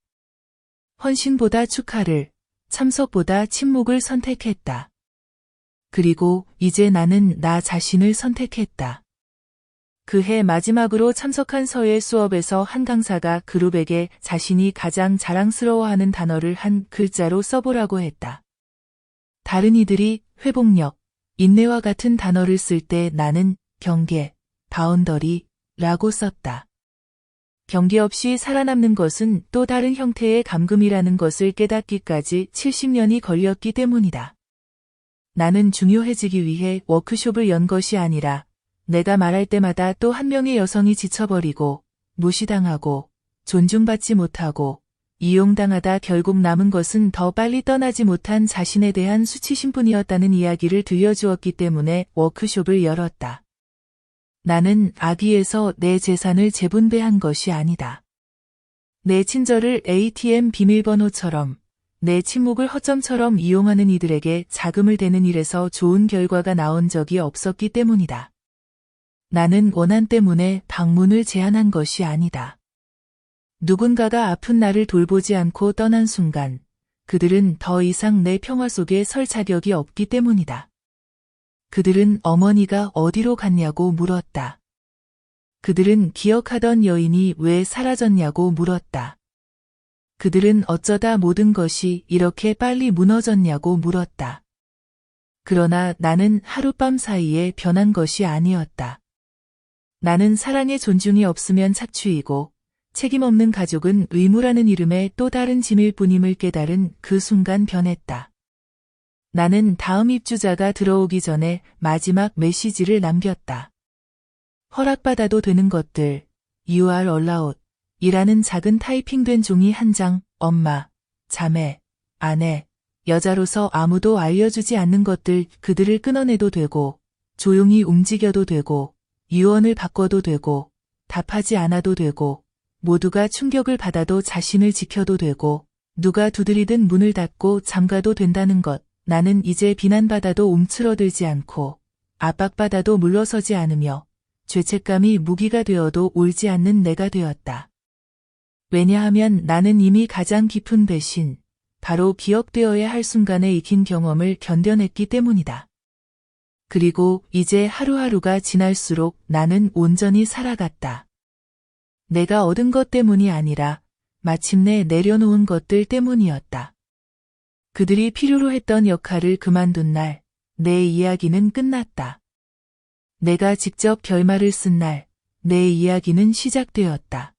헌신보다 축하를, 참석보다 침묵을 선택했다. 그리고 이제 나는 나 자신을 선택했다. 그해 마지막으로 참석한 서예 수업에서 한 강사가 그룹에게 자신이 가장 자랑스러워하는 단어를 한 글자로 써보라고 했다. 다른 이들이 회복력, 인내와 같은 단어를 쓸 때 나는 경계, 바운더리라고 썼다. 경계 없이 살아남는 것은 또 다른 형태의 감금이라는 것을 깨닫기까지 70년이 걸렸기 때문이다. 나는 중요해지기 위해 워크숍을 연 것이 아니라 내가 말할 때마다 또 한 명의 여성이 지쳐버리고 무시당하고 존중받지 못하고 이용당하다 결국 남은 것은 더 빨리 떠나지 못한 자신에 대한 수치심뿐이었다는 이야기를 들려주었기 때문에 워크숍을 열었다. 나는 악의에서 내 재산을 재분배한 것이 아니다. 내 친절을 ATM 비밀번호처럼, 내 침묵을 허점처럼 이용하는 이들에게 자금을 대는 일에서 좋은 결과가 나온 적이 없었기 때문이다. 나는 원한 때문에 방문을 제한한 것이 아니다. 누군가가 아픈 나를 돌보지 않고 떠난 순간, 그들은 더 이상 내 평화 속에 설 자격이 없기 때문이다. 그들은 어머니가 어디로 갔냐고 물었다. 그들은 기억하던 여인이 왜 사라졌냐고 물었다. 그들은 어쩌다 모든 것이 이렇게 빨리 무너졌냐고 물었다. 그러나 나는 하룻밤 사이에 변한 것이 아니었다. 나는 사랑의 존중이 없으면 착취이고 책임 없는 가족은 의무라는 이름의 또 다른 짐일 뿐임을 깨달은 그 순간 변했다. 나는 다음 입주자가 들어오기 전에 마지막 메시지를 남겼다. 허락받아도 되는 것들, You are allowed 이라는 작은 타이핑된 종이 한 장, 엄마, 자매, 아내, 여자로서 아무도 알려주지 않는 것들 그들을 끊어내도 되고, 조용히 움직여도 되고, 유언을 바꿔도 되고, 답하지 않아도 되고, 모두가 충격을 받아도 자신을 지켜도 되고, 누가 두드리든 문을 닫고 잠가도 된다는 것. 나는 이제 비난받아도 움츠러들지 않고, 압박받아도 물러서지 않으며, 죄책감이 무기가 되어도 울지 않는 내가 되었다. 왜냐하면 나는 이미 가장 깊은 배신, 바로 기억되어야 할 순간에 익힌 경험을 견뎌냈기 때문이다. 그리고 이제 하루하루가 지날수록 나는 온전히 살아갔다. 내가 얻은 것 때문이 아니라 마침내 내려놓은 것들 때문이었다. 그들이 필요로 했던 역할을 그만둔 날, 내 이야기는 끝났다. 내가 직접 결말을 쓴 날, 내 이야기는 시작되었다.